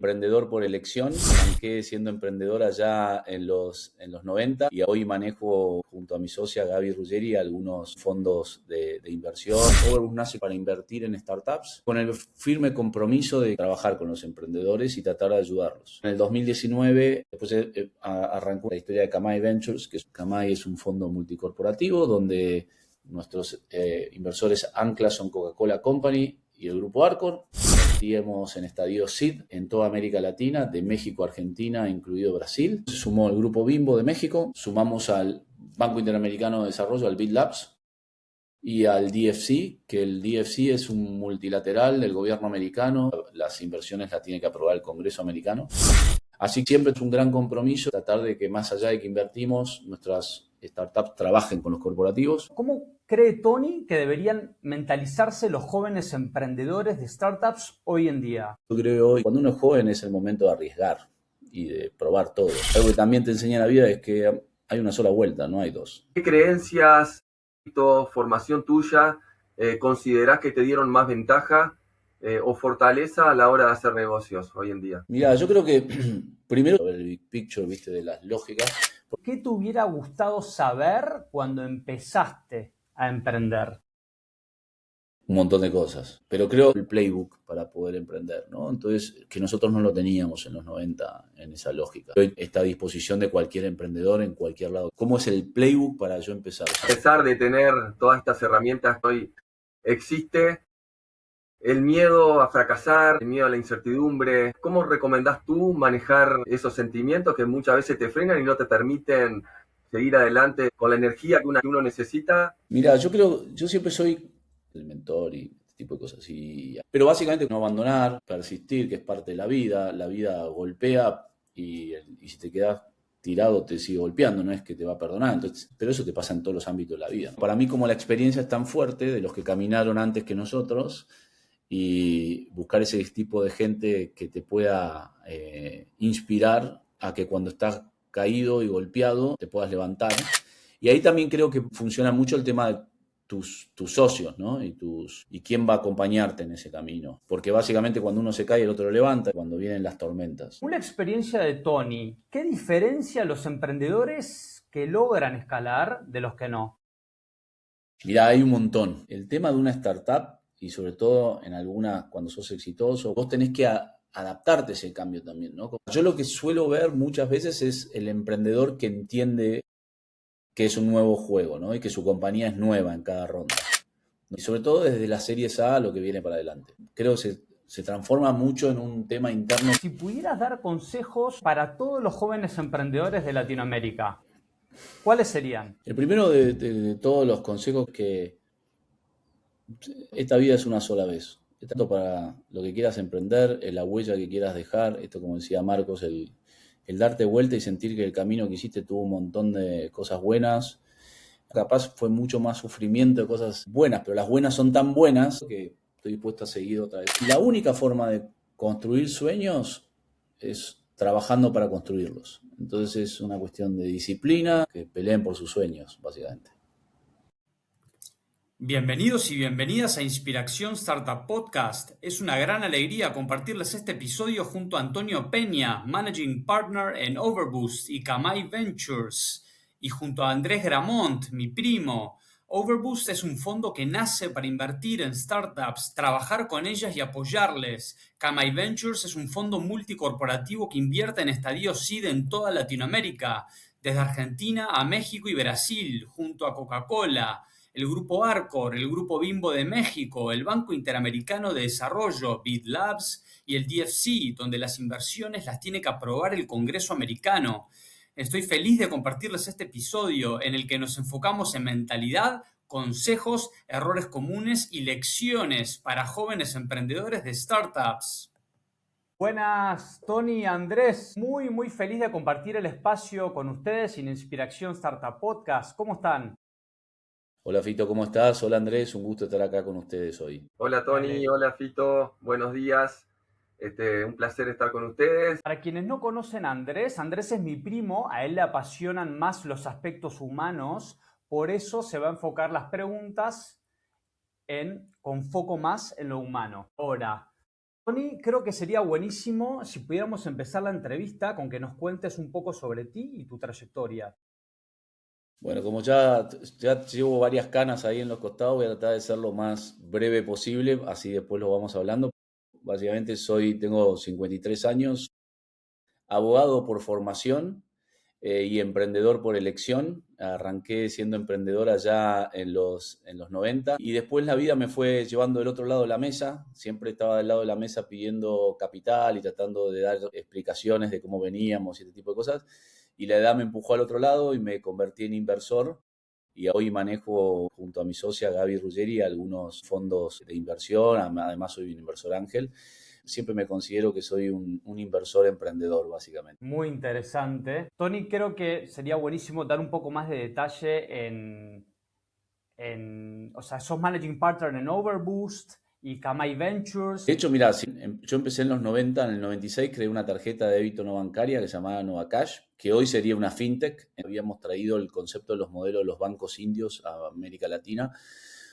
Emprendedor por elección, arranqué siendo emprendedor allá en los 90 y hoy manejo junto a mi socia Gaby Ruggeri algunos fondos de inversión. Overboost nace para invertir en startups con el firme compromiso de trabajar con los emprendedores y tratar de ayudarlos. En el 2019 después arrancó la historia de Kamai Ventures, que Kamai es un fondo multicorporativo donde nuestros inversores anclas son Coca-Cola Company y el grupo Arcor. Invertíamos en estadios SID en toda América Latina, de México a Argentina, incluido Brasil. Se sumó el grupo Bimbo de México, sumamos al Banco Interamericano de Desarrollo, al BID Labs, y al DFC, que el DFC es un multilateral del gobierno americano. Las inversiones las tiene que aprobar el Congreso americano. Así que siempre es un gran compromiso tratar de que más allá de que invertimos, nuestras startups trabajen con los corporativos. ¿Cómo cree Tony que deberían mentalizarse los jóvenes emprendedores de startups hoy en día? Yo creo que cuando uno es joven es el momento de arriesgar y de probar todo. Algo que también te enseña la vida es que hay una sola vuelta, no hay dos. ¿Qué creencias, formación tuya, considerás que te dieron más ventaja o fortaleza a la hora de hacer negocios hoy en día? Mira, yo creo que primero el big picture, viste, de las lógicas. ¿Qué te hubiera gustado saber cuando empezaste a emprender? Un montón de cosas, pero creo el playbook para poder emprender, ¿no? Entonces, que nosotros no lo teníamos en los 90 en esa lógica. Hoy está a disposición de cualquier emprendedor en cualquier lado. ¿Cómo es el playbook para yo empezar? A pesar de tener todas estas herramientas, hoy existe el miedo a fracasar, el miedo a la incertidumbre. ¿Cómo recomendás tú manejar esos sentimientos que muchas veces te frenan y no te permiten seguir adelante con la energía que uno necesita? Mira, yo siempre soy el mentor y este tipo de cosas. Pero básicamente no abandonar, persistir, que es parte de la vida golpea y si te quedas tirado te sigue golpeando, no es que te va a perdonar. Entonces, pero eso te pasa en todos los ámbitos de la vida. Para mí, como la experiencia es tan fuerte de los que caminaron antes que nosotros, y buscar ese tipo de gente que te pueda inspirar a que cuando estás caído y golpeado te puedas levantar. Y ahí también creo que funciona mucho el tema de tus socios, ¿no? Y quién va a acompañarte en ese camino. Porque básicamente cuando uno se cae, el otro lo levanta cuando vienen las tormentas. Una experiencia de Tony, ¿qué diferencia a los emprendedores que logran escalar de los que no? Mirá, hay un montón. El tema de una startup, y sobre todo en algunas, cuando sos exitoso, vos tenés que adaptarte a ese cambio también, ¿no? Yo lo que suelo ver muchas veces es el emprendedor que entiende que es un nuevo juego, ¿no? Y que su compañía es nueva en cada ronda. Y sobre todo desde las series A lo que viene para adelante. Creo que se transforma mucho en un tema interno. Si pudieras dar consejos para todos los jóvenes emprendedores de Latinoamérica, ¿cuáles serían? El primero de todos los consejos que esta vida es una sola vez. Tanto para lo que quieras emprender, la huella que quieras dejar, esto como decía Marcos, el darte vuelta y sentir que el camino que hiciste tuvo un montón de cosas buenas. Capaz fue mucho más sufrimiento de cosas buenas, pero las buenas son tan buenas que estoy dispuesto a seguir otra vez. Y la única forma de construir sueños es trabajando para construirlos. Entonces es una cuestión de disciplina, que peleen por sus sueños, básicamente. Bienvenidos y bienvenidas a Inspiración Startup Podcast. Es una gran alegría compartirles este episodio junto a Antonio Peña, Managing Partner en Overboost y Kamai Ventures, y junto a Andrés Gramont, mi primo. Overboost es un fondo que nace para invertir en startups, trabajar con ellas y apoyarles. Kamai Ventures es un fondo multicorporativo que invierte en estadios SID en toda Latinoamérica, desde Argentina a México y Brasil, junto a Coca-Cola, el grupo Arcor, el grupo Bimbo de México, el Banco Interamericano de Desarrollo, BID Labs, y el DFC, donde las inversiones las tiene que aprobar el Congreso americano. Estoy feliz de compartirles este episodio en el que nos enfocamos en mentalidad, consejos, errores comunes y lecciones para jóvenes emprendedores de startups. Buenas, Tony, Andrés. Muy feliz de compartir el espacio con ustedes en Inspiración Startup Podcast. ¿Cómo están? Hola Fito, ¿cómo estás? Hola Andrés, un gusto estar acá con ustedes hoy. Hola Tony, hola Fito, buenos días. Un placer estar con ustedes. Para quienes no conocen a Andrés, Andrés es mi primo, a él le apasionan más los aspectos humanos, por eso se va a enfocar las preguntas con foco más en lo humano. Ahora, Tony, creo que sería buenísimo si pudiéramos empezar la entrevista con que nos cuentes un poco sobre ti y tu trayectoria. Bueno, como ya llevo varias canas ahí en los costados, voy a tratar de ser lo más breve posible, así después lo vamos hablando. Básicamente tengo 53 años, abogado por formación y emprendedor por elección. Arranqué siendo emprendedor allá en los 90 y después la vida me fue llevando del otro lado de la mesa. Siempre estaba del lado de la mesa pidiendo capital y tratando de dar explicaciones de cómo veníamos y este tipo de cosas. Y la edad me empujó al otro lado y me convertí en inversor. Y hoy manejo junto a mi socia Gaby Ruggeri algunos fondos de inversión. Además soy un inversor ángel. Siempre me considero que soy un inversor emprendedor, básicamente. Muy interesante. Tony, creo que sería buenísimo dar un poco más de detalle o sea, sos Managing Partner en Overboost y Kamai Ventures. De hecho, mira, yo empecé en los 90, en el 96 creé una tarjeta de débito no bancaria que se llamaba Nova Cash, que hoy sería una fintech. Habíamos traído el concepto de los modelos de los bancos indios a América Latina,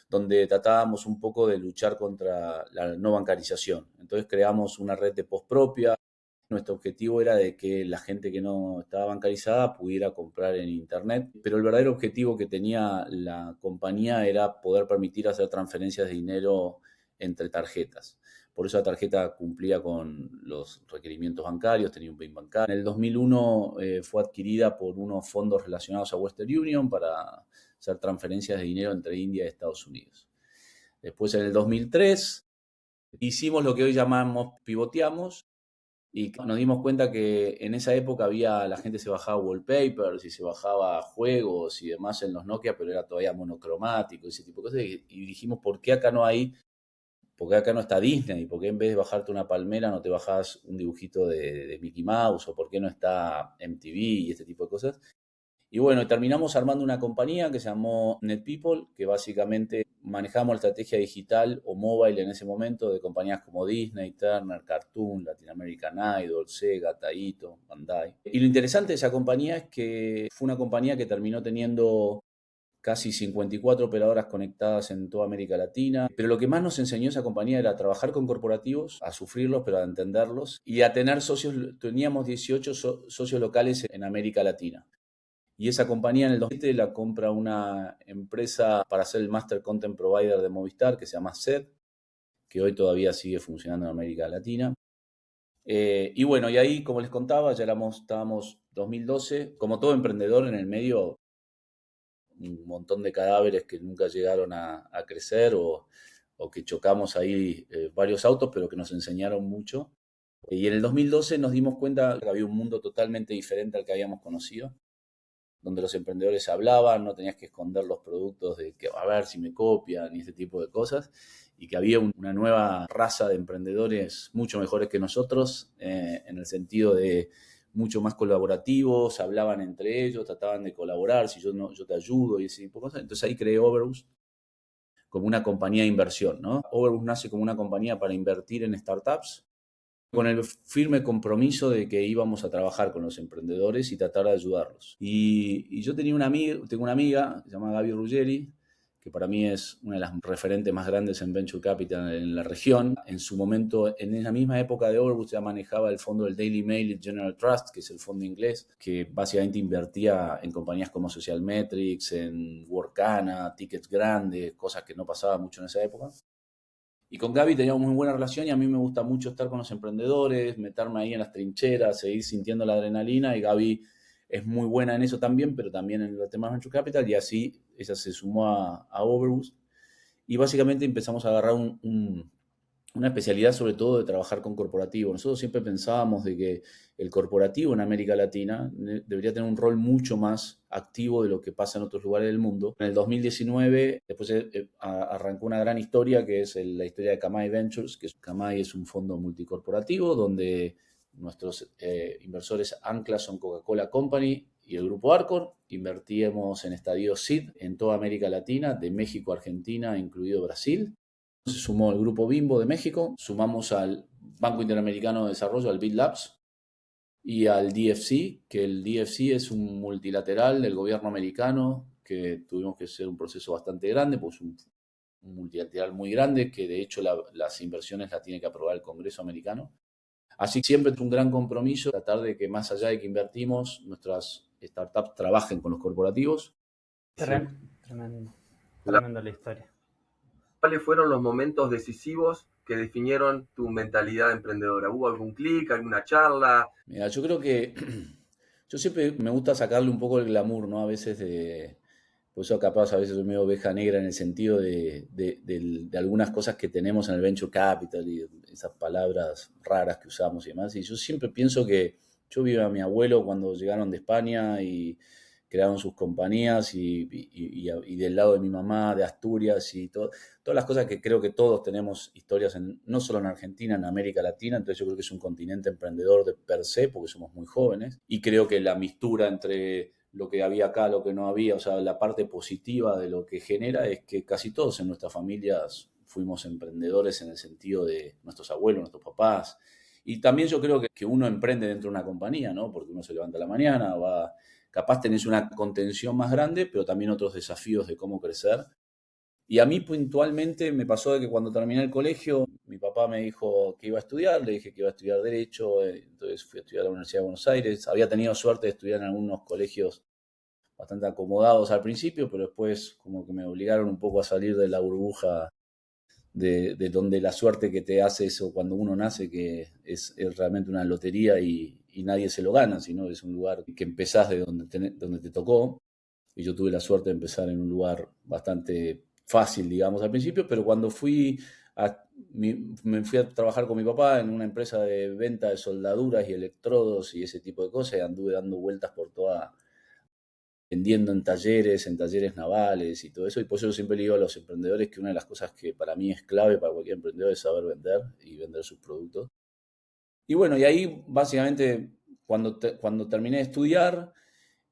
donde tratábamos un poco de luchar contra la no bancarización. Entonces creamos una red de post propia. Nuestro objetivo era de que la gente que no estaba bancarizada pudiera comprar en Internet, pero el verdadero objetivo que tenía la compañía era poder permitir hacer transferencias de dinero entre tarjetas. Por eso la tarjeta cumplía con los requerimientos bancarios, tenía un PIN bancario. En el 2001 fue adquirida por unos fondos relacionados a Western Union para hacer transferencias de dinero entre India y Estados Unidos. Después, en el 2003, hicimos lo que hoy llamamos pivoteamos, y nos dimos cuenta que en esa época la gente se bajaba wallpapers y se bajaba juegos y demás en los Nokia, pero era todavía monocromático y ese tipo de cosas. Y dijimos, ¿por qué acá no está Disney? ¿Por qué en vez de bajarte una palmera no te bajas un dibujito de Mickey Mouse? ¿O por qué no está MTV y este tipo de cosas? Y bueno, terminamos armando una compañía que se llamó NetPeople, que básicamente manejamos la estrategia digital o mobile en ese momento de compañías como Disney, Turner, Cartoon, Latin American Idol, Sega, Taito, Bandai. Y lo interesante de esa compañía es que fue una compañía que terminó teniendo casi 54 operadoras conectadas en toda América Latina. Pero lo que más nos enseñó esa compañía era a trabajar con corporativos, a sufrirlos, pero a entenderlos, y a tener socios. Teníamos 18 socios locales en América Latina. Y esa compañía en el 2007 la compra una empresa para ser el Master Content Provider de Movistar, que se llama SED, que hoy todavía sigue funcionando en América Latina. Y bueno, y ahí, como les contaba, estábamos 2012, como todo emprendedor en el medio, un montón de cadáveres que nunca llegaron a crecer o que chocamos ahí varios autos, pero que nos enseñaron mucho. Y en el 2012 nos dimos cuenta que había un mundo totalmente diferente al que habíamos conocido, donde los emprendedores hablaban, no tenías que esconder los productos de que a ver si me copian y ese tipo de cosas, y que había una nueva raza de emprendedores mucho mejores que nosotros, en el sentido de mucho más colaborativos, hablaban entre ellos, trataban de colaborar, si yo te ayudo y ese tipo de cosas. Entonces ahí creé Overboost como una compañía de inversión, ¿no? Overboost nace como una compañía para invertir en startups, con el firme compromiso de que íbamos a trabajar con los emprendedores y tratar de ayudarlos. Y yo tengo una amiga, se llama Gaby Ruggeri, que para mí es una de las referentes más grandes en Venture Capital en la región. En su momento, en esa misma época de Overboost, ya manejaba el fondo del Daily Mail y General Trust, que es el fondo inglés, que básicamente invertía en compañías como Social Metrics, en Workana, tickets grandes, cosas que no pasaba mucho en esa época. Y con Gaby teníamos muy buena relación y a mí me gusta mucho estar con los emprendedores, meterme ahí en las trincheras, seguir sintiendo la adrenalina, y Gaby es muy buena en eso también, pero también en los temas Venture Capital, y así ella se sumó a Overboost y básicamente empezamos a agarrar una especialidad sobre todo de trabajar con corporativo. Nosotros siempre pensábamos de que el corporativo en América Latina debería tener un rol mucho más activo de lo que pasa en otros lugares del mundo. En el 2019, después arrancó una gran historia, que es la historia de Kamai Ventures, que Kamai es un fondo multicorporativo donde nuestros inversores anclas son Coca-Cola Company y el Grupo Arcor. Invertíamos en estadios SID en toda América Latina, de México a Argentina, incluido Brasil. Se sumó el Grupo Bimbo de México, sumamos al Banco Interamericano de Desarrollo, al BID Labs, y al DFC, que el DFC es un multilateral del gobierno americano, que tuvimos que hacer un proceso bastante grande, pues un multilateral muy grande, que de hecho las inversiones las tiene que aprobar el Congreso americano. Así que siempre es un gran compromiso tratar de que más allá de que invertimos, nuestras startups trabajen con los corporativos. Tremendo, tremendo la historia. ¿Cuáles fueron los momentos decisivos que definieron tu mentalidad emprendedora? ¿Hubo algún clic, alguna charla? Mira, yo creo que yo siempre me gusta sacarle un poco el glamour, ¿no? A veces por eso capaz a veces soy medio oveja negra en el sentido de algunas cosas que tenemos en el venture capital y esas palabras raras que usamos y demás. Y yo siempre pienso que yo vi a mi abuelo cuando llegaron de España y crearon sus compañías y del lado de mi mamá, de Asturias y todas las cosas que creo que todos tenemos historias, no solo en Argentina, en América Latina. Entonces yo creo que es un continente emprendedor de per se porque somos muy jóvenes y creo que la mistura entre lo que había acá, lo que no había, o sea, la parte positiva de lo que genera es que casi todos en nuestras familias fuimos emprendedores en el sentido de nuestros abuelos, nuestros papás. Y también yo creo que uno emprende dentro de una compañía, ¿no? Porque uno se levanta a la mañana, capaz tenés una contención más grande, pero también otros desafíos de cómo crecer. Y a mí puntualmente me pasó de que cuando terminé el colegio, mi papá me dijo que iba a estudiar, le dije que iba a estudiar Derecho, entonces fui a estudiar a la Universidad de Buenos Aires. Había tenido suerte de estudiar en algunos colegios bastante acomodados al principio, pero después como que me obligaron un poco a salir de la burbuja de donde la suerte que te hace eso cuando uno nace, que es realmente una lotería y nadie se lo gana, sino es un lugar que empezás de donde te tocó. Y yo tuve la suerte de empezar en un lugar bastante fácil, digamos, al principio, pero cuando me fui a trabajar con mi papá en una empresa de venta de soldaduras y electrodos y ese tipo de cosas, y anduve dando vueltas por vendiendo en talleres navales y todo eso. Y por eso yo siempre le digo a los emprendedores que una de las cosas que para mí es clave para cualquier emprendedor es saber vender y vender sus productos. Y bueno, y ahí básicamente cuando terminé de estudiar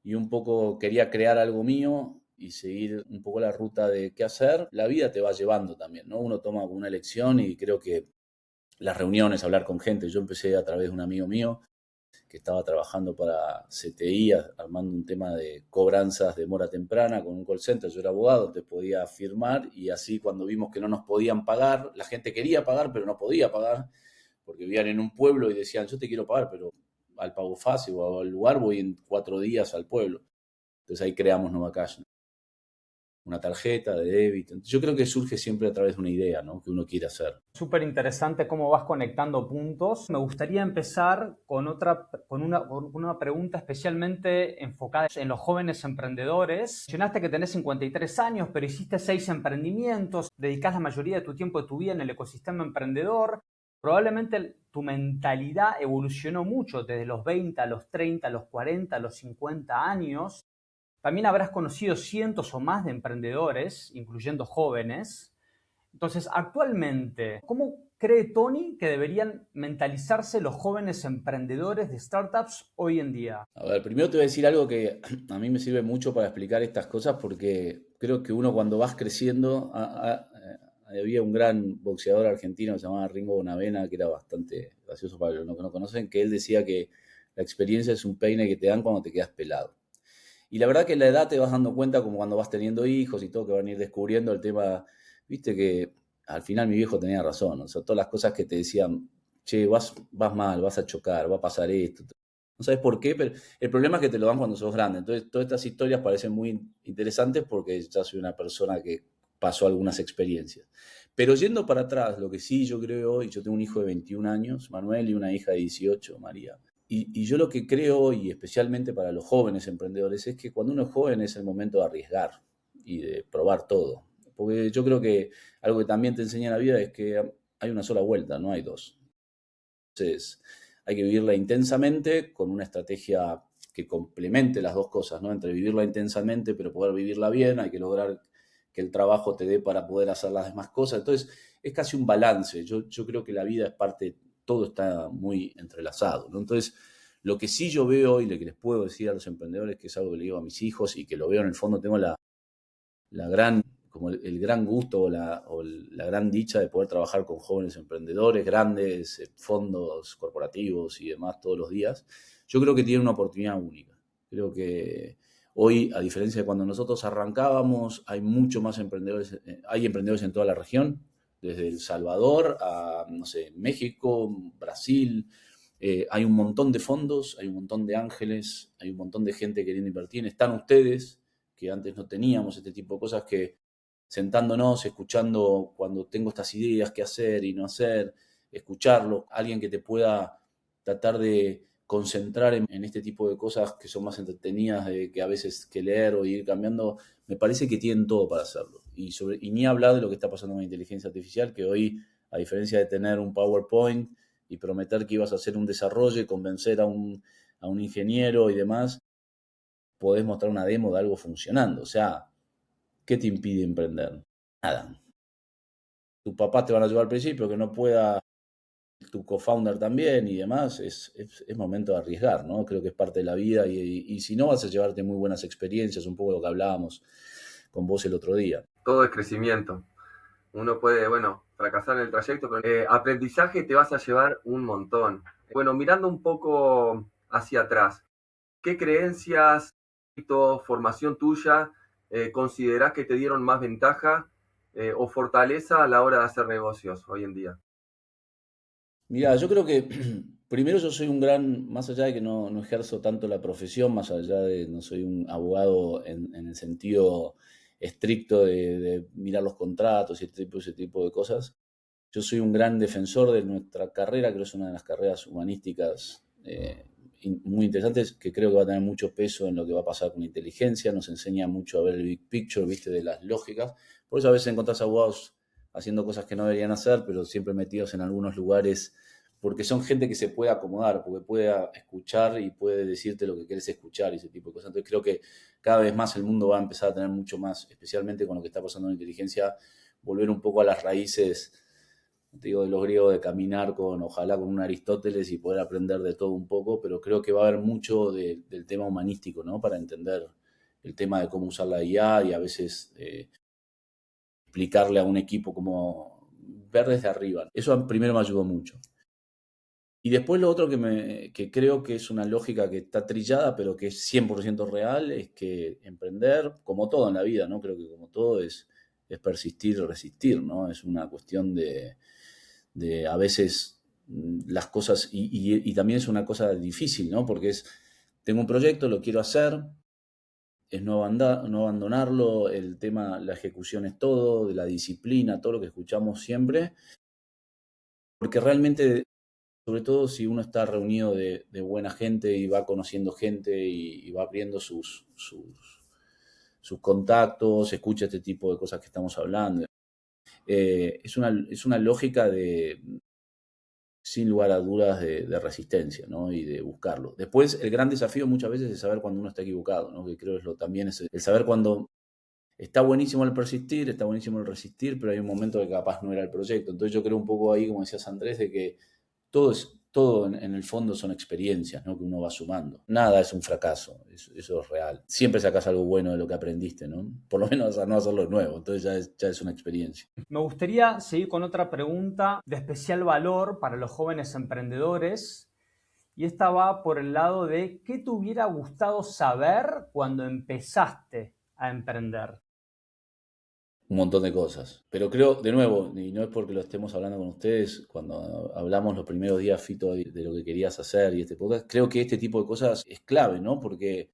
y un poco quería crear algo mío y seguir un poco la ruta de qué hacer, la vida te va llevando también, ¿no? Uno toma una elección y creo que las reuniones, hablar con gente, yo empecé a través de un amigo mío que estaba trabajando para CTI, armando un tema de cobranzas de mora temprana con un call center. Yo era abogado, te podía firmar y así cuando vimos que no nos podían pagar, la gente quería pagar pero no podía pagar porque vivían en un pueblo y decían yo te quiero pagar pero al pago fácil o al lugar voy en 4 días al pueblo. Entonces ahí creamos Novacash, una tarjeta de débito. Entonces, yo creo que surge siempre a través de una idea, ¿no? Que uno quiere hacer. Súper interesante cómo vas conectando puntos. Me gustaría empezar con una pregunta especialmente enfocada en los jóvenes emprendedores. Mencionaste que tenés 53 años, pero hiciste 6 emprendimientos, dedicás la mayoría de tu tiempo de tu vida en el ecosistema emprendedor. Probablemente tu mentalidad evolucionó mucho desde los 20 a los 30, a los 40, a los 50 años. También habrás conocido cientos o más de emprendedores, incluyendo jóvenes. Entonces, actualmente, ¿cómo cree Tony que deberían mentalizarse los jóvenes emprendedores de startups hoy en día? A ver, primero te voy a decir algo que a mí me sirve mucho para explicar estas cosas porque creo que uno cuando vas creciendo, había un gran boxeador argentino que se llamaba Ringo Bonavena, que era bastante gracioso para los que no conocen, que él decía que la experiencia es un peine que te dan cuando te quedas pelado. Y la verdad que en la edad te vas dando cuenta como cuando vas teniendo hijos y todo, que van a ir descubriendo el tema, viste que al final mi viejo tenía razón, o sea, todas las cosas que te decían, che, vas mal, vas a chocar, va a pasar esto. No sabes por qué, pero el problema es que te lo dan cuando sos grande. Entonces, todas estas historias parecen muy interesantes porque ya soy una persona que pasó algunas experiencias. Pero yendo para atrás, lo que sí yo creo hoy, yo tengo un hijo de 21 años, Manuel, y una hija de 18, María. Y yo lo que creo hoy, especialmente para los jóvenes emprendedores, es que cuando uno es joven es el momento de arriesgar y de probar todo. Porque yo creo que algo que también te enseña la vida es que hay una sola vuelta, no hay dos. Entonces, hay que vivirla intensamente con una estrategia que complemente las dos cosas, ¿no? Entre vivirla intensamente, pero poder vivirla bien, hay que lograr que el trabajo te dé para poder hacer las demás cosas. Entonces, es casi un balance. Yo creo que la vida es parte, todo está muy entrelazado, ¿no? Entonces, lo que sí yo veo y lo que les puedo decir a los emprendedores, que es algo que le digo a mis hijos y que lo veo en el fondo, tengo la gran, como el gran gusto o la gran dicha de poder trabajar con jóvenes emprendedores, grandes fondos corporativos y demás todos los días. Yo creo que tienen una oportunidad única. Creo que Hoy, a diferencia de cuando nosotros arrancábamos, hay mucho más emprendedores, hay emprendedores en toda la región, desde El Salvador a, no sé, México, Brasil. Hay un montón de fondos, hay un montón de ángeles, hay un montón de gente queriendo invertir. Están ustedes, que antes no teníamos este tipo de cosas, que sentándonos, escuchando cuando tengo estas ideas, qué hacer y no hacer, escucharlo, alguien que te pueda tratar de concentrar en este tipo de cosas que son más entretenidas que a veces que leer o ir cambiando, me parece que tienen todo para hacerlo. Y ni hablar de lo que está pasando con la inteligencia artificial, que hoy, a diferencia de tener un PowerPoint y prometer que ibas a hacer un desarrollo y convencer a un ingeniero y demás, podés mostrar una demo de algo funcionando. O sea, ¿qué te impide emprender? Nada. Tus papás te van a ayudar al principio, que no pueda tu co-founder también y demás, es momento de arriesgar, ¿no? Creo que es parte de la vida y si no vas a llevarte muy buenas experiencias, un poco lo que hablábamos con vos el otro día. Todo es crecimiento. Uno puede, bueno, fracasar en el trayecto, pero aprendizaje te vas a llevar un montón. Bueno, mirando un poco hacia atrás, ¿qué creencias, formación tuya considerás que te dieron más ventaja o fortaleza a la hora de hacer negocios hoy en día? Mira, yo creo que primero yo soy más allá de que no ejerzo tanto la profesión, más allá de no soy un abogado en el sentido estricto de mirar los contratos y ese tipo de cosas. Yo soy un gran defensor de nuestra carrera, creo que es una de las carreras humanísticas muy interesantes, que creo que va a tener mucho peso en lo que va a pasar con la inteligencia, nos enseña mucho a ver el big picture, viste, de las lógicas. Por eso a veces encontrás abogados haciendo cosas que no deberían hacer, pero siempre metidos en algunos lugares, porque son gente que se puede acomodar, porque puede escuchar y puede decirte lo que quieres escuchar y ese tipo de cosas. Entonces creo que cada vez más el mundo va a empezar a tener mucho más, especialmente con lo que está pasando en la inteligencia, volver un poco a las raíces, te digo, de los griegos, de caminar ojalá con un Aristóteles y poder aprender de todo un poco, pero creo que va a haber mucho del tema humanístico, ¿no? Para entender el tema de cómo usar la IA y a veces explicarle a un equipo cómo ver desde arriba. Eso primero me ayudó mucho. Y después lo otro que creo que es una lógica que está trillada, pero que es 100% real, es que emprender, como todo en la vida, ¿no? Creo que como todo es persistir y resistir, ¿no? Es una cuestión de a veces las cosas, y también es una cosa difícil, ¿no? Porque tengo un proyecto, lo quiero hacer, es no abandonarlo, el tema, la ejecución es todo, de la disciplina, todo lo que escuchamos siempre, porque realmente, sobre todo si uno está reunido de buena gente y va conociendo gente y va abriendo sus contactos, escucha este tipo de cosas que estamos hablando. Es una lógica sin lugar a dudas, de resistencia, ¿no? Y de buscarlo. Después, el gran desafío muchas veces es saber cuando uno está equivocado, ¿no? Que creo que también es el saber cuando está buenísimo el persistir, está buenísimo el resistir, pero hay un momento que capaz no era el proyecto. Entonces yo creo un poco ahí, como decías Andrés, de que todo en el fondo son experiencias, ¿no? Que uno va sumando. Nada es un fracaso, eso es real. Siempre sacas algo bueno de lo que aprendiste, ¿no? Por lo menos a no hacerlo de nuevo, entonces ya es una experiencia. Me gustaría seguir con otra pregunta de especial valor para los jóvenes emprendedores, y esta va por el lado de ¿qué te hubiera gustado saber cuando empezaste a emprender? Un montón de cosas. Pero creo, de nuevo, y no es porque lo estemos hablando con ustedes, cuando hablamos los primeros días, Fito, de lo que querías hacer y este podcast, creo que este tipo de cosas es clave, ¿no? Porque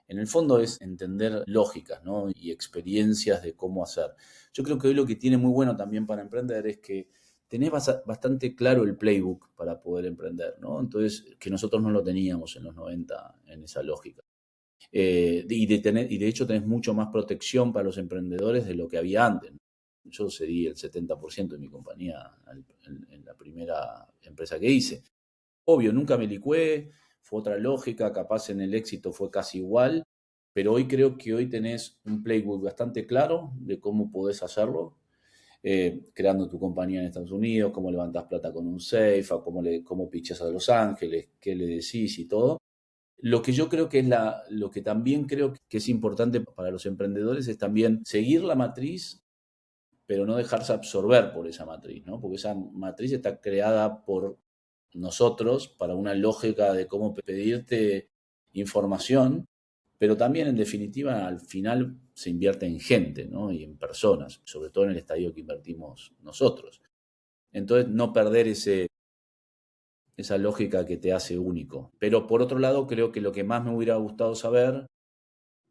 en el fondo es entender lógicas, ¿no? Y experiencias de cómo hacer. Yo creo que hoy lo que tiene muy bueno también para emprender es que tenés bastante claro el playbook para poder emprender, ¿no? Entonces, que nosotros no lo teníamos en los 90 en esa lógica. Y de hecho tenés mucho más protección para los emprendedores de lo que había antes. Yo cedí el 70% de mi compañía en la primera empresa que hice. Obvio, nunca me licué, fue otra lógica, capaz en el éxito fue casi igual, pero hoy creo que hoy tenés un playbook bastante claro de cómo podés hacerlo, creando tu compañía en Estados Unidos, cómo levantás plata con un safe, cómo pitchás a Los Ángeles, qué le decís y todo. Lo que yo creo que lo que también creo que es importante para los emprendedores es también seguir la matriz, pero no dejarse absorber por esa matriz, ¿no? Porque esa matriz está creada por nosotros para una lógica de cómo pedirte información, Pero también, en definitiva, al final se invierte en gente, ¿no? Y en personas, sobre todo en el estadio que invertimos nosotros. Entonces, no perder esa lógica que te hace único. Pero por otro lado, creo que lo que más me hubiera gustado saber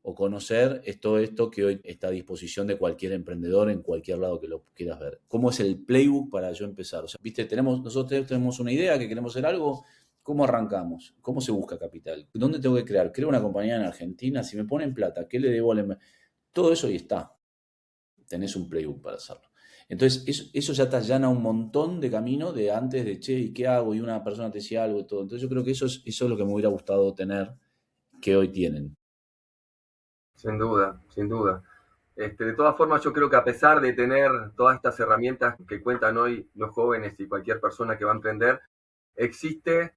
o conocer es todo esto que hoy está a disposición de cualquier emprendedor en cualquier lado que lo quieras ver. ¿Cómo es el playbook para yo empezar? O sea, viste, nosotros tenemos una idea, que queremos hacer algo. ¿Cómo arrancamos? ¿Cómo se busca capital? ¿Dónde tengo que crear? ¿Creo una compañía en Argentina? Si me ponen plata, ¿qué le debo Todo eso ahí está. Tenés un playbook para hacerlo. Entonces, eso ya te allana un montón de camino de antes de, che, ¿y qué hago? Y una persona te decía algo y todo. Entonces, yo creo que eso es lo que me hubiera gustado tener, que hoy tienen. Sin duda, sin duda. De todas formas, yo creo que a pesar de tener todas estas herramientas que cuentan hoy los jóvenes y cualquier persona que va a emprender, existe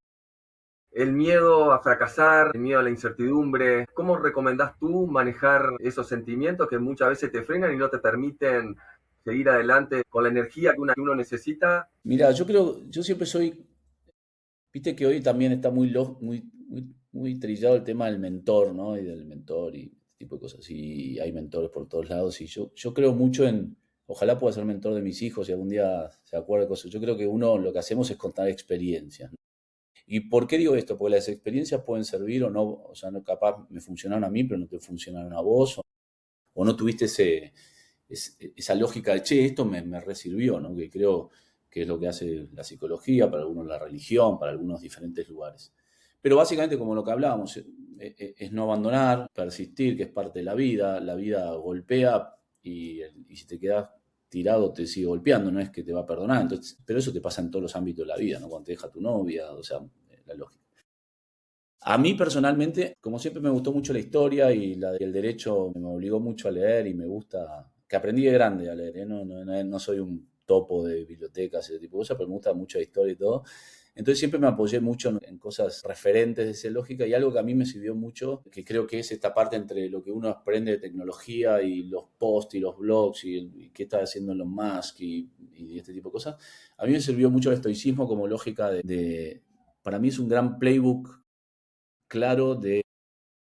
el miedo a fracasar, el miedo a la incertidumbre. ¿Cómo recomendás tú manejar esos sentimientos que muchas veces te frenan y no te permiten seguir adelante con la energía que uno necesita? Mira, yo siempre viste que hoy también está muy trillado el tema del mentor, ¿no? Y del mentor y este tipo de cosas. Y hay mentores por todos lados. Y yo creo mucho ojalá pueda ser mentor de mis hijos y algún día se acuerde de cosas. Yo creo que lo que hacemos es contar experiencias, ¿no? ¿Y por qué digo esto? Porque las experiencias pueden servir o no, o sea, no, capaz me funcionaron a mí, pero no te funcionaron a vos, o no tuviste esa lógica de, che, esto me resirvió, ¿no? Que creo que es lo que hace la psicología, para algunos la religión, para algunos diferentes lugares. Pero básicamente, como lo que hablábamos, es no abandonar, persistir, que es parte de la vida golpea y si te quedas tirado te sigue golpeando, no es que te va a perdonar. Entonces, pero eso te pasa en todos los ámbitos de la vida, ¿no? Cuando te deja tu novia, o sea, la lógica. A mí personalmente, como siempre me gustó mucho la historia y el derecho me obligó mucho a leer y me gusta, que aprendí de grande a leer, ¿eh? No soy un topo de bibliotecas y ese tipo de cosas, pero me gusta mucho la historia y todo. Entonces siempre me apoyé mucho en cosas referentes de esa lógica y algo que a mí me sirvió mucho, que creo que es esta parte entre lo que uno aprende de tecnología y los posts y los blogs y qué está haciendo Elon Musk y este tipo de cosas. A mí me sirvió mucho el estoicismo como lógica para mí es un gran playbook claro de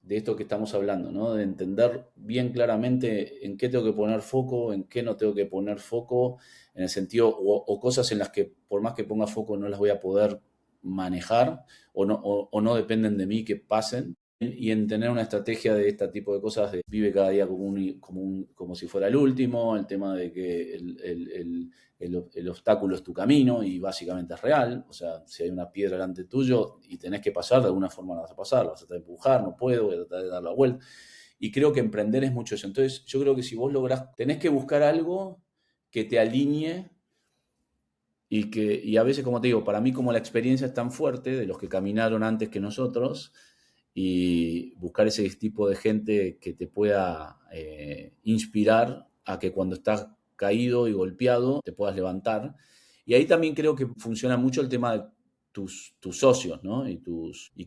esto que estamos hablando, ¿no? De entender bien claramente en qué tengo que poner foco, en qué no tengo que poner foco, en el sentido, o cosas en las que por más que ponga foco no las voy a poder manejar o no dependen de mí que pasen. Y en tener una estrategia de este tipo de cosas, de vive cada día como si fuera el último, el tema de que el obstáculo es tu camino y básicamente es real. O sea, si hay una piedra delante tuyo y tenés que pasar, de alguna forma la vas a pasar, la vas a tratar de empujar, no puedo, voy a tratar de dar la vuelta. Y creo que emprender es mucho eso. Entonces, yo creo que si vos tenés que buscar algo que te alinee y a veces, como te digo, para mí como la experiencia es tan fuerte de los que caminaron antes que nosotros, y buscar ese tipo de gente que te pueda inspirar a que cuando estás caído y golpeado te puedas levantar. Y ahí también creo que funciona mucho el tema de tus socios, ¿no? Y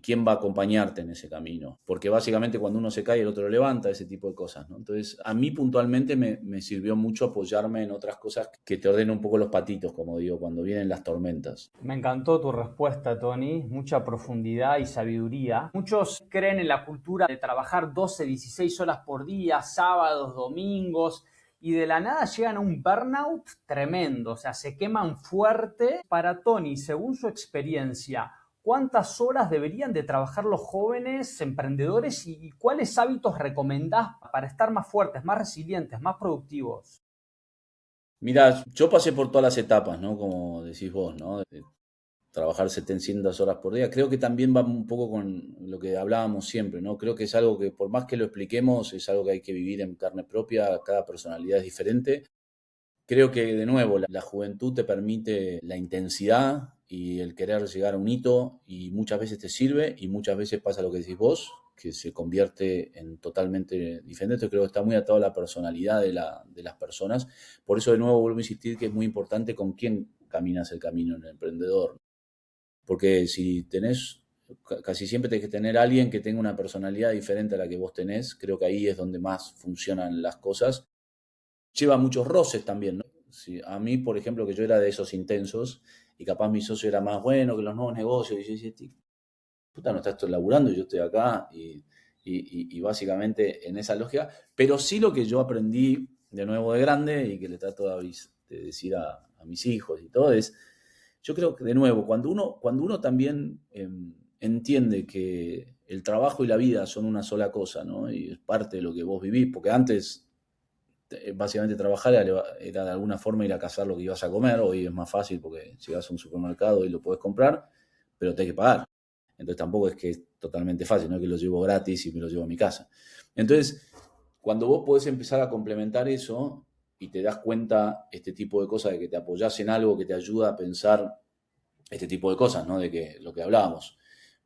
quién va a acompañarte en ese camino. Porque básicamente cuando uno se cae el otro lo levanta, ese tipo de cosas, ¿no? Entonces a mí puntualmente me sirvió mucho apoyarme en otras cosas que te ordenen un poco los patitos, como digo, cuando vienen las tormentas. Me encantó tu respuesta, Tony. Mucha profundidad y sabiduría. Muchos creen en la cultura de trabajar 12, 16 horas por día, sábados, domingos, y de la nada llegan a un burnout tremendo. O sea, se queman fuerte. Para Tony, según su experiencia, ¿cuántas horas deberían de trabajar los jóvenes emprendedores y cuáles hábitos recomendás para estar más fuertes, más resilientes, más productivos? Mira, yo pasé por todas las etapas, ¿no? Como decís vos, ¿no? De trabajar 700 horas por día. Creo que también va un poco con lo que hablábamos siempre, ¿no? Creo que es algo que por más que lo expliquemos, es algo que hay que vivir en carne propia, cada personalidad es diferente. Creo que, de nuevo, la juventud te permite la intensidad y el querer llegar a un hito y muchas veces te sirve y muchas veces pasa lo que decís vos, que se convierte en totalmente diferente. Entonces creo que está muy atado a la personalidad de las personas. Por eso, de nuevo, vuelvo a insistir que es muy importante con quién caminas el camino en el emprendedor. Porque si casi siempre tenés que tener a alguien que tenga una personalidad diferente a la que vos tenés. Creo que ahí es donde más funcionan las cosas. Lleva muchos roces también, ¿no? Si a mí, por ejemplo, que yo era de esos intensos y capaz mi socio era más bueno que los nuevos negocios, y yo decía, puta, no estás laburando y yo estoy acá y y básicamente en esa lógica. Pero sí lo que yo aprendí de nuevo de grande y que le trato de decir a mis hijos y todo es, yo creo que de nuevo, cuando uno también entiende que el trabajo y la vida son una sola cosa, ¿no? Y es parte de lo que vos vivís, porque antes básicamente trabajar era de alguna forma ir a cazar lo que ibas a comer. Hoy es más fácil porque llegas a un supermercado y lo podés comprar, pero te hay que pagar. Entonces tampoco es que es totalmente fácil, no es que lo llevo gratis y me lo llevo a mi casa. Entonces, cuando vos podés empezar a complementar eso y te das cuenta este tipo de cosas, de que te apoyás en algo que te ayuda a pensar este tipo de cosas, ¿no? De que lo que hablábamos,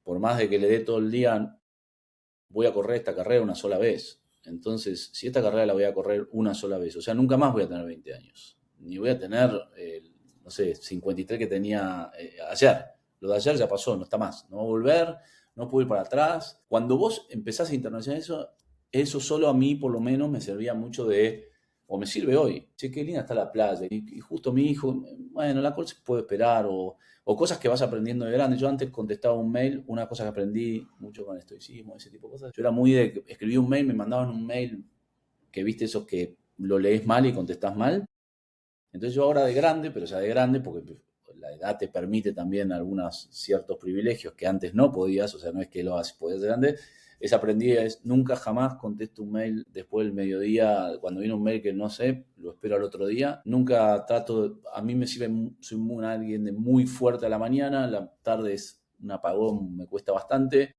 por más de que le dé todo el día, voy a correr esta carrera una sola vez. Entonces, si esta carrera la voy a correr una sola vez, o sea, nunca más voy a tener 20 años, ni voy a tener, no sé, 53 que tenía ayer. Lo de ayer ya pasó, no está más. No va a volver, no puedo ir para atrás. Cuando vos empezás a internacionalizar eso solo a mí por lo menos me servía mucho o me sirve hoy. Che, qué linda está la playa. Y justo mi hijo, bueno, la cosa se puede esperar, o cosas que vas aprendiendo de grande. Yo antes contestaba un mail, una cosa que aprendí mucho con el estoicismo, ese tipo de cosas. Yo era muy de que escribía un mail, me mandaban un mail que viste esos que lo lees mal y contestás mal. Entonces yo ahora de grande, pero ya de grande, porque la edad te permite también algunos ciertos privilegios que antes no podías, o sea, no es que lo podías de grande, aprendí, nunca jamás contesto un mail después del mediodía, cuando viene un mail que no sé, lo espero al otro día. Nunca a mí me sirve, soy alguien de muy fuerte a la mañana, la tarde es un apagón, me cuesta bastante,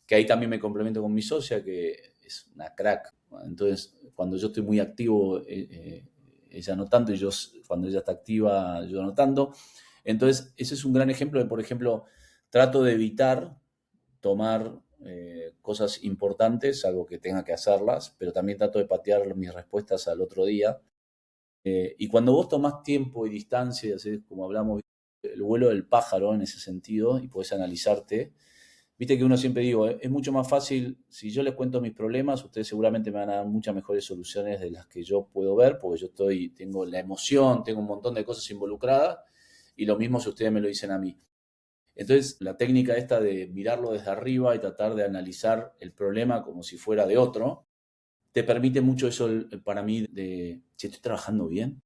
que ahí también me complemento con mi socia, que es una crack. Entonces, cuando yo estoy muy activo, ella no tanto, y cuando ella está activa, yo no tanto. Entonces, ese es un gran ejemplo de, por ejemplo, trato de evitar tomar cosas importantes, algo que tenga que hacerlas, pero también trato de patear mis respuestas al otro día. Y cuando vos tomás tiempo y distancia, así como hablamos, el vuelo del pájaro en ese sentido, y podés analizarte, viste que uno siempre digo, es mucho más fácil, si yo les cuento mis problemas, ustedes seguramente me van a dar muchas mejores soluciones de las que yo puedo ver, porque yo tengo la emoción, tengo un montón de cosas involucradas, y lo mismo si ustedes me lo dicen a mí. Entonces, la técnica esta de mirarlo desde arriba y tratar de analizar el problema como si fuera de otro, te permite mucho eso para mí de, si estoy trabajando bien.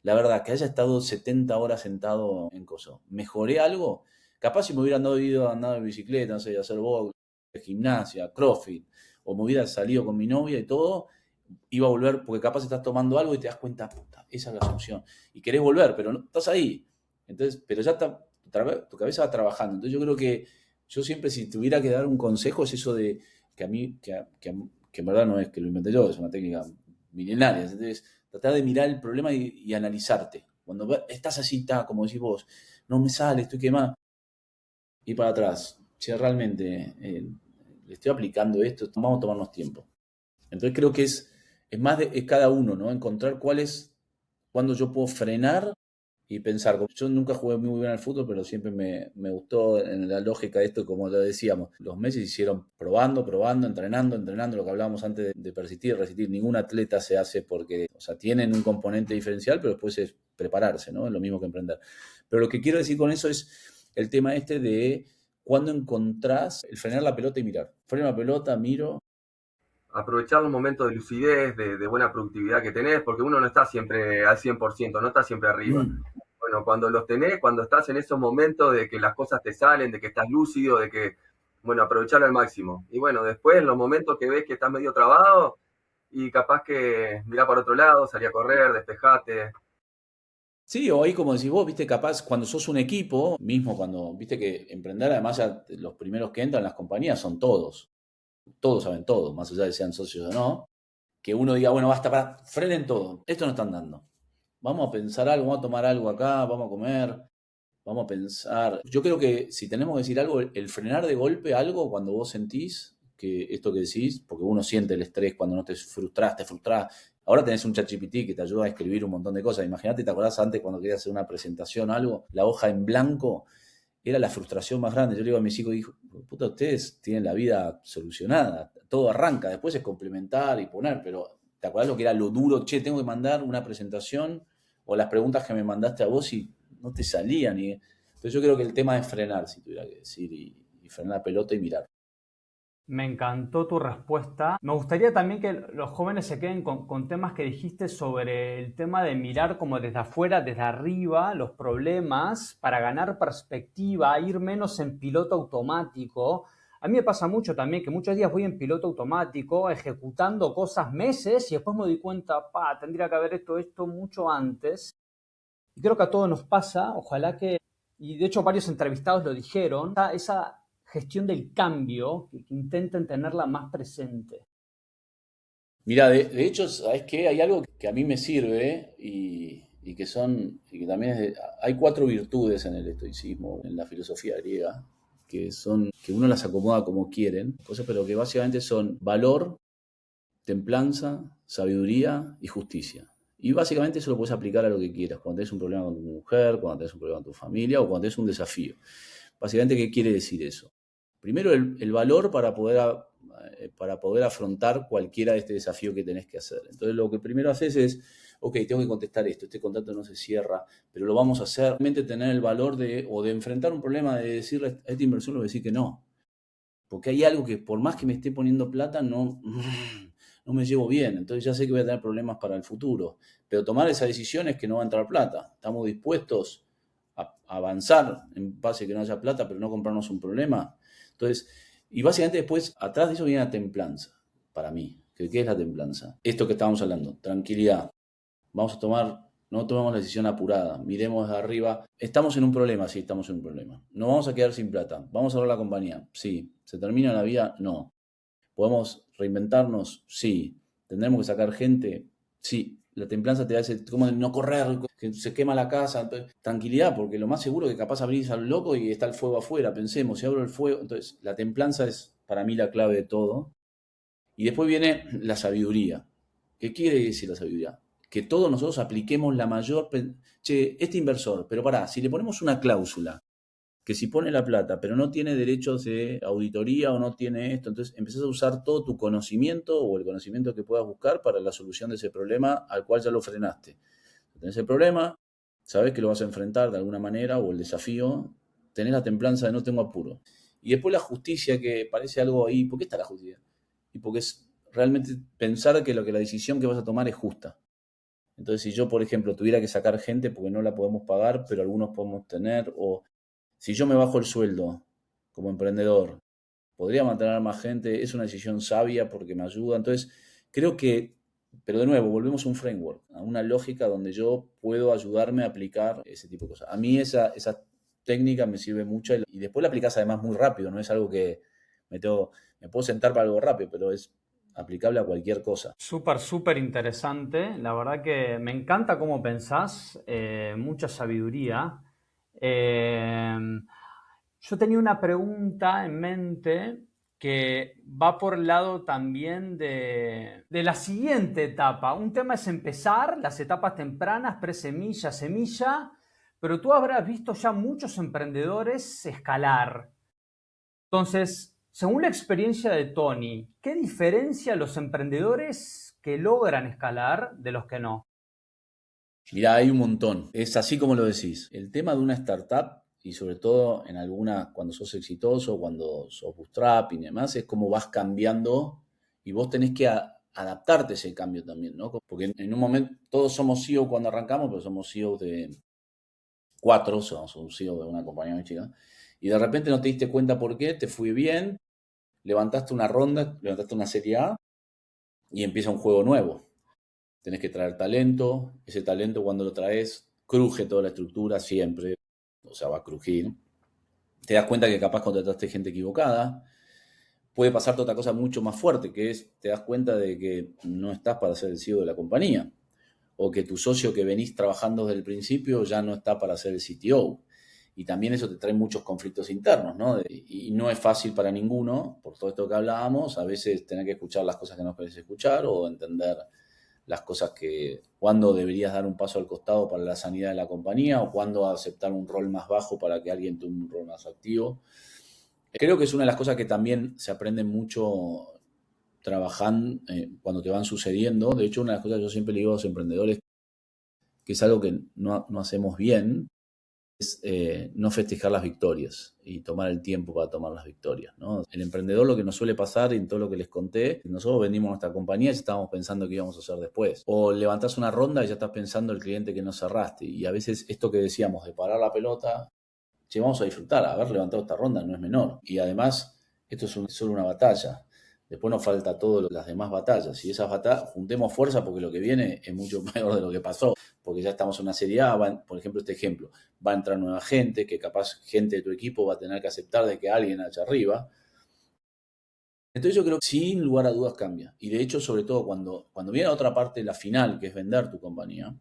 La verdad, que haya estado 70 horas sentado en coso, ¿mejoré algo? Capaz si me hubiera ido a andar en bicicleta, no sé, a hacer box, gimnasia, crossfit, o me hubiera salido con mi novia y todo, iba a volver, porque capaz estás tomando algo y te das cuenta, puta, esa es la solución. Y querés volver, pero no, estás ahí. Entonces, pero ya está, tu cabeza va trabajando. Entonces yo creo que yo siempre, si tuviera que dar un consejo, es eso de que a mí, que en verdad no es que lo inventé yo, es una técnica milenaria. Entonces, tratar de mirar el problema y analizarte. Cuando estás así, como decís vos, no me sale, estoy quemado, y para atrás. Si realmente le estoy aplicando esto, vamos a tomarnos tiempo. Entonces creo que es más de cada uno, ¿no? Encontrar cuándo yo puedo frenar y pensar. Yo nunca jugué muy bien al fútbol, pero siempre me gustó en la lógica de esto, como lo decíamos. Los meses hicieron probando, entrenando, lo que hablábamos antes de persistir, resistir. Ningún atleta se hace porque, o sea, tienen un componente diferencial, pero después es prepararse, ¿no? Es lo mismo que emprender. Pero lo que quiero decir con eso es el tema este de cuándo encontrás el frenar la pelota y mirar. Freno la pelota, miro. Aprovechar los momentos de lucidez, de buena productividad que tenés, porque uno no está siempre al 100%, no está siempre arriba. Bueno, cuando los tenés, cuando estás en esos momentos de que las cosas te salen, de que estás lúcido, de que, bueno, aprovechar al máximo. Y bueno, después en los momentos que ves que estás medio trabado y capaz que mirá para otro lado, salí a correr, despejate. Sí, o ahí como decís vos, viste, capaz cuando sos un equipo, mismo cuando, viste que emprender, además ya los primeros que entran en las compañías son todos saben todo, más allá de sean socios o no, que uno diga, bueno, basta, frenen todo, esto no están dando. Vamos a pensar algo, vamos a tomar algo acá, vamos a comer, vamos a pensar. Yo creo que si tenemos que decir algo, el frenar de golpe algo cuando vos sentís que esto que decís, porque uno siente el estrés cuando no te frustrás. Ahora tenés un ChatGPT que te ayuda a escribir un montón de cosas. Imagínate, ¿te acordás antes cuando querías hacer una presentación o algo? La hoja en blanco era la frustración más grande. Yo le digo a mis hijos, puta, ustedes tienen la vida solucionada, todo arranca, después es complementar y poner, pero ¿te acuerdas lo que era lo duro? Che, tengo que mandar una presentación, o las preguntas que me mandaste a vos y no te salían. Entonces yo creo que el tema es frenar, si tuviera que decir, y frenar la pelota y mirar. Me encantó tu respuesta. Me gustaría también que los jóvenes se queden con temas que dijiste sobre el tema de mirar como desde afuera, desde arriba, los problemas para ganar perspectiva, ir menos en piloto automático. A mí me pasa mucho también que muchos días voy en piloto automático, ejecutando cosas meses y después me doy cuenta, tendría que haber hecho esto mucho antes. Y creo que a todos nos pasa, ojalá que, y de hecho varios entrevistados lo dijeron, esa gestión del cambio, que intenten tenerla más presente. Mira, de hecho, ¿sabes qué? Hay algo que a mí me sirve y que son, y que también hay 4 virtudes en el estoicismo, en la filosofía griega, que son, que uno las acomoda como quieren, cosas, pero que básicamente son valor, templanza, sabiduría y justicia. Y básicamente eso lo puedes aplicar a lo que quieras, cuando tenés un problema con tu mujer, cuando tenés un problema con tu familia o cuando tenés un desafío. Básicamente, ¿qué quiere decir eso? Primero, el valor para poder afrontar cualquiera de este desafío que tenés que hacer. Entonces, lo que primero haces es, ok, tengo que contestar esto, este contrato no se cierra, pero lo vamos a hacer. Realmente tener el valor de enfrentar un problema, de decirle a este inversor, le voy a decir que no. Porque hay algo que por más que me esté poniendo plata, no me llevo bien. Entonces ya sé que voy a tener problemas para el futuro. Pero tomar esa decisión es que no va a entrar plata. Estamos dispuestos a avanzar en base a que no haya plata, pero no comprarnos un problema. Entonces, y básicamente después, atrás de eso viene la templanza, para mí. ¿Qué es la templanza? Esto que estábamos hablando, tranquilidad. No tomemos la decisión apurada, miremos de arriba. ¿Estamos en un problema? Sí, estamos en un problema. ¿No vamos a quedar sin plata? ¿Vamos a cerrar la compañía? Sí. ¿Se termina la vida? No. ¿Podemos reinventarnos? Sí. ¿Tendremos que sacar gente? Sí. La templanza te hace como no correr, que se quema la casa. Entonces, tranquilidad, porque lo más seguro es que capaz abrís al loco y está el fuego afuera. Pensemos, si abro el fuego. Entonces, la templanza es para mí la clave de todo. Y después viene la sabiduría. ¿Qué quiere decir la sabiduría? Que todos nosotros apliquemos la mayor... Che, este inversor, pero pará, si le ponemos una cláusula que si pone la plata, pero no tiene derechos de auditoría o no tiene esto, entonces empezás a usar todo tu conocimiento o el conocimiento que puedas buscar para la solución de ese problema al cual ya lo frenaste. Tenés el problema, sabés que lo vas a enfrentar de alguna manera o el desafío, tenés la templanza de no tengo apuro. Y después la justicia, que parece algo ahí, ¿por qué está la justicia? Y porque es realmente pensar que la decisión que vas a tomar es justa. Entonces, si yo, por ejemplo, tuviera que sacar gente porque no la podemos pagar, pero algunos podemos tener, o si yo me bajo el sueldo como emprendedor, podría mantener más gente, es una decisión sabia porque me ayuda. Entonces, creo que, pero de nuevo, volvemos a un framework, a una lógica donde yo puedo ayudarme a aplicar ese tipo de cosas. A mí esa técnica me sirve mucho y después la aplicás además muy rápido, no es algo que me puedo sentar para algo rápido, pero es aplicable a cualquier cosa. Súper interesante. La verdad que me encanta cómo pensás, mucha sabiduría. Eh, yo tenía una pregunta en mente que va por el lado también de la siguiente etapa. Un tema es empezar, las etapas tempranas, pre-semilla, semilla, pero tú habrás visto ya muchos emprendedores escalar. Entonces, según la experiencia de Tony, ¿qué diferencia los emprendedores que logran escalar de los que no? Mirá, hay un montón. Es así como lo decís. El tema de una startup, y sobre todo en algunas, cuando sos exitoso, cuando sos bootstrap y demás, es como vas cambiando y vos tenés que adaptarte a ese cambio también, ¿no? Porque en un momento, todos somos CEO cuando arrancamos, pero somos CEO de 4, somos un CEO de una compañía muy chica, y de repente no te diste cuenta por qué, te fue bien, levantaste una ronda, levantaste una serie A y empieza un juego nuevo. Tenés que traer talento, ese talento cuando lo traes cruje toda la estructura siempre, o sea, va a crujir. Te das cuenta que capaz contrataste gente equivocada. Puede pasarte otra cosa mucho más fuerte, que es, te das cuenta de que no estás para ser el CEO de la compañía, o que tu socio que venís trabajando desde el principio ya no está para ser el CTO. Y también eso te trae muchos conflictos internos, ¿no? Y no es fácil para ninguno, por todo esto que hablábamos, a veces tener que escuchar las cosas que no querés escuchar o entender las cosas que, cuándo deberías dar un paso al costado para la sanidad de la compañía o cuándo aceptar un rol más bajo para que alguien tome un rol más activo. Creo que es una de las cosas que también se aprende mucho trabajando cuando te van sucediendo. De hecho, una de las cosas que yo siempre le digo a los emprendedores, que es algo que no hacemos bien, es no festejar las victorias y tomar el tiempo para tomar las victorias, ¿no? El emprendedor, lo que nos suele pasar, y en todo lo que les conté, nosotros vendimos nuestra compañía y ya estábamos pensando qué íbamos a hacer después. O levantás una ronda y ya estás pensando el cliente que no cerraste. Y a veces esto que decíamos de parar la pelota, che, vamos a disfrutar, haber levantado esta ronda no es menor. Y además, esto es solo una batalla. Después nos falta todas las demás batallas. Y esas batallas, juntemos fuerza porque lo que viene es mucho peor de lo que pasó. Porque ya estamos en una Serie A, por ejemplo, este ejemplo, va a entrar nueva gente, que capaz gente de tu equipo va a tener que aceptar de que alguien allá arriba. Entonces yo creo que sin lugar a dudas cambia. Y de hecho, sobre todo cuando viene a otra parte, la final, que es vender tu compañía,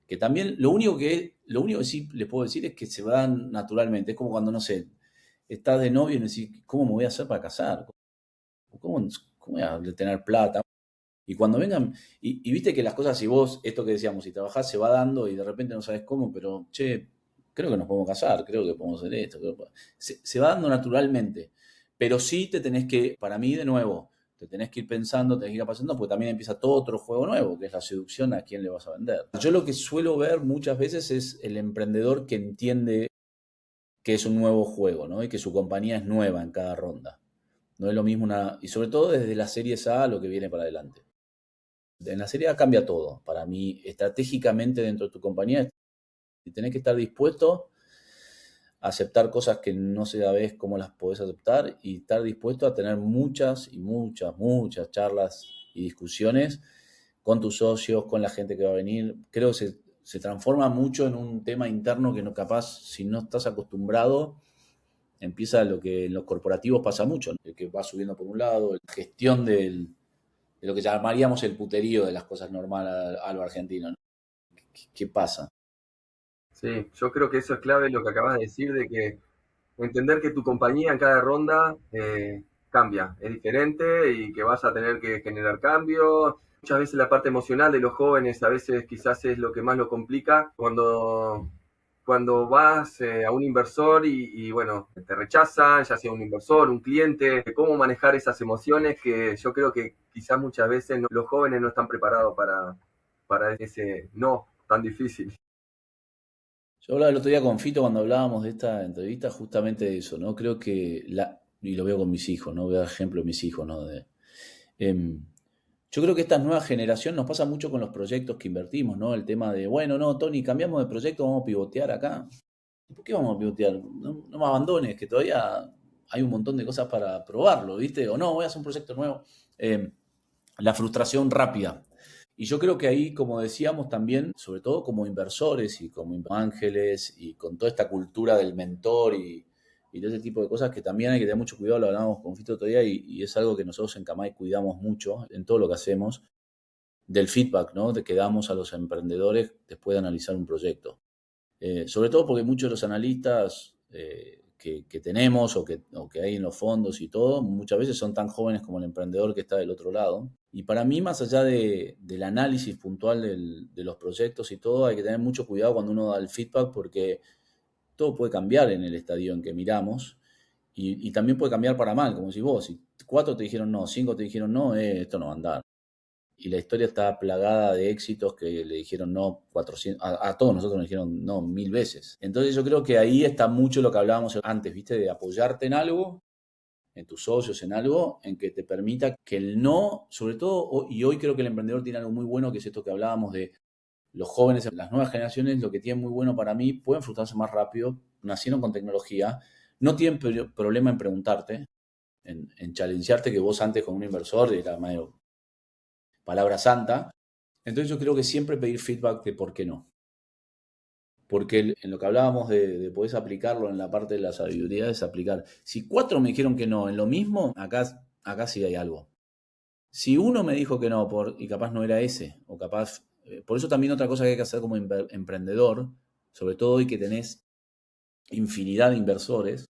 que también lo único que sí les puedo decir es que se van naturalmente. Es como cuando, no sé, estás de novio y decís, ¿cómo me voy a hacer para casar? ¿Cómo voy a tener plata? Y cuando vengan, y viste que las cosas, si vos, esto que decíamos, si trabajás se va dando y de repente no sabes cómo, pero che, creo que nos podemos casar, creo que podemos hacer esto. Se va dando naturalmente. Pero sí te tenés que, para mí de nuevo, te tenés que ir pensando, tenés que ir pasando, porque también empieza todo otro juego nuevo, que es la seducción a quién le vas a vender. Yo lo que suelo ver muchas veces es el emprendedor que entiende que es un nuevo juego, ¿no? Y que su compañía es nueva en cada ronda. No es lo mismo y sobre todo desde las series A a lo que viene para adelante. En la Serie A cambia todo. Para mí, estratégicamente dentro de tu compañía, tenés que estar dispuesto a aceptar cosas que no sabés cómo las podés aceptar y estar dispuesto a tener muchas y muchas, muchas charlas y discusiones con tus socios, con la gente que va a venir. Creo que se transforma mucho en un tema interno que no capaz, si no estás acostumbrado, empieza lo que en los corporativos pasa mucho, ¿no? El que va subiendo por un lado, la gestión de lo que llamaríamos el puterío de las cosas normales a lo argentino, ¿no? ¿Qué pasa? Sí, yo creo que eso es clave lo que acabas de decir, de que entender que tu compañía en cada ronda cambia, es diferente y que vas a tener que generar cambios. Muchas veces la parte emocional de los jóvenes a veces quizás es lo que más lo complica cuando vas a un inversor y bueno, te rechazan, ya sea un inversor, un cliente, cómo manejar esas emociones que yo creo que quizás muchas veces los jóvenes no están preparados para ese no tan difícil. Yo hablaba el otro día con Fito cuando hablábamos de esta entrevista justamente de eso, ¿no? Creo que, y lo veo con mis hijos, ¿no? Veo ejemplo de mis hijos, ¿no? Yo creo que esta nueva generación nos pasa mucho con los proyectos que invertimos, ¿no? El tema de, bueno, no, Tony, cambiamos de proyecto, vamos a pivotear acá. ¿Por qué vamos a pivotear? No me abandones, que todavía hay un montón de cosas para probarlo, ¿viste? O no, voy a hacer un proyecto nuevo. La frustración rápida. Y yo creo que ahí, como decíamos también, sobre todo como inversores y como ángeles y con toda esta cultura del mentor y de ese tipo de cosas que también hay que tener mucho cuidado, lo hablábamos con Fito otro día y es algo que nosotros en Camay cuidamos mucho en todo lo que hacemos, del feedback, ¿no? De que damos a los emprendedores después de analizar un proyecto. Sobre todo porque muchos de los analistas que tenemos o que hay en los fondos y todo, muchas veces son tan jóvenes como el emprendedor que está del otro lado. Y para mí, más allá del análisis puntual de los proyectos y todo, hay que tener mucho cuidado cuando uno da el feedback porque todo puede cambiar en el estadio en que miramos y también puede cambiar para mal, como si vos, si 4 te dijeron no, 5 te dijeron no, esto no va a andar. Y la historia está plagada de éxitos que le dijeron no 400, a todos nosotros nos dijeron no 1000 veces. Entonces yo creo que ahí está mucho lo que hablábamos antes, ¿viste? De apoyarte en algo, en tus socios, en algo, en que te permita que el no, sobre todo, y hoy creo que el emprendedor tiene algo muy bueno, que es esto que hablábamos de los jóvenes, las nuevas generaciones, lo que tienen muy bueno para mí, pueden frustrarse más rápido, nacieron con tecnología, no tienen problema en preguntarte, en challengearte, que vos antes con un inversor era medio palabra santa. Entonces yo creo que siempre pedir feedback de por qué no. Porque en lo que hablábamos de podés aplicarlo en la parte de la sabiduría, es aplicar. Si 4 me dijeron que no en lo mismo, acá sí hay algo. Si uno me dijo que no y capaz no era ese, o capaz... por eso también otra cosa que hay que hacer como emprendedor, sobre todo hoy que tenés infinidad de inversores,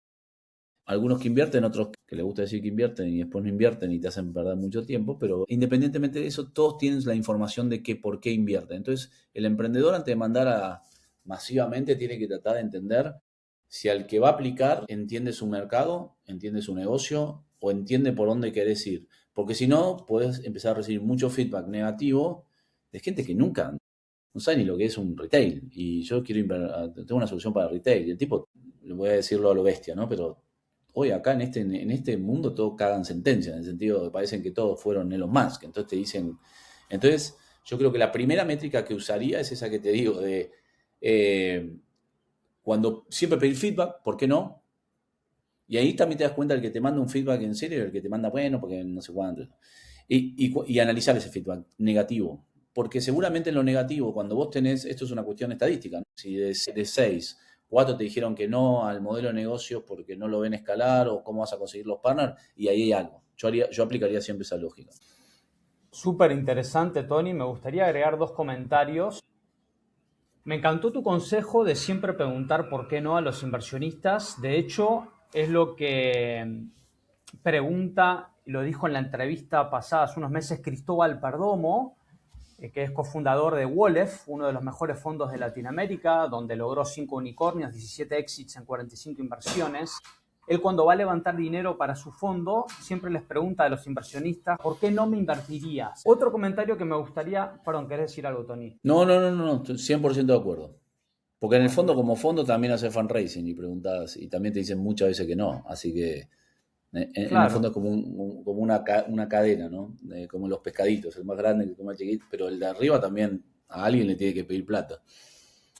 algunos que invierten, otros que les gusta decir que invierten y después no invierten y te hacen perder mucho tiempo, pero independientemente de eso, todos tienen la información de por qué invierten. Entonces, el emprendedor antes de mandar masivamente tiene que tratar de entender si al que va a aplicar entiende su mercado, entiende su negocio o entiende por dónde querés ir. Porque si no, puedes empezar a recibir mucho feedback negativo de gente que nunca no sabe ni lo que es un retail. Y yo tengo una solución para retail. Y el tipo, le voy a decirlo a lo bestia, ¿no? Pero hoy acá en este mundo todos cagan sentencia, en el sentido de que parecen que todos fueron Elon Musk. Entonces te dicen... Entonces, yo creo que la primera métrica que usaría es esa que te digo, de cuando siempre pedir feedback, ¿por qué no? Y ahí también te das cuenta del que te manda un feedback en serio y el que te manda bueno, porque no sé cuánto. Y analizar ese feedback negativo. Porque seguramente en lo negativo, cuando vos tenés, esto es una cuestión estadística, ¿no? Si de 6, 4 te dijeron que no al modelo de negocio porque no lo ven escalar o cómo vas a conseguir los partners, y ahí hay algo. Yo aplicaría siempre esa lógica. Súper interesante, Tony. Me gustaría agregar 2 comentarios. Me encantó tu consejo de siempre preguntar por qué no a los inversionistas. De hecho, es lo que pregunta, y lo dijo en la entrevista pasada hace unos meses, Cristóbal Perdomo, que es cofundador de Wolef, uno de los mejores fondos de Latinoamérica, donde logró 5 unicornios, 17 exits en 45 inversiones. Él, cuando va a levantar dinero para su fondo, siempre les pregunta a los inversionistas, ¿por qué no me invertirías? Otro comentario que me gustaría... Perdón, ¿querés decir algo, Tony? No, estoy 100% de acuerdo. Porque en el Bueno, fondo, como fondo, también hace fundraising y preguntas, y también te dicen muchas veces que no. Así que en el fondo claro. es como, como una cadena, ¿no? Como los pescaditos, el más grande, el más chiquito, pero el de arriba también a alguien le tiene que pedir plata.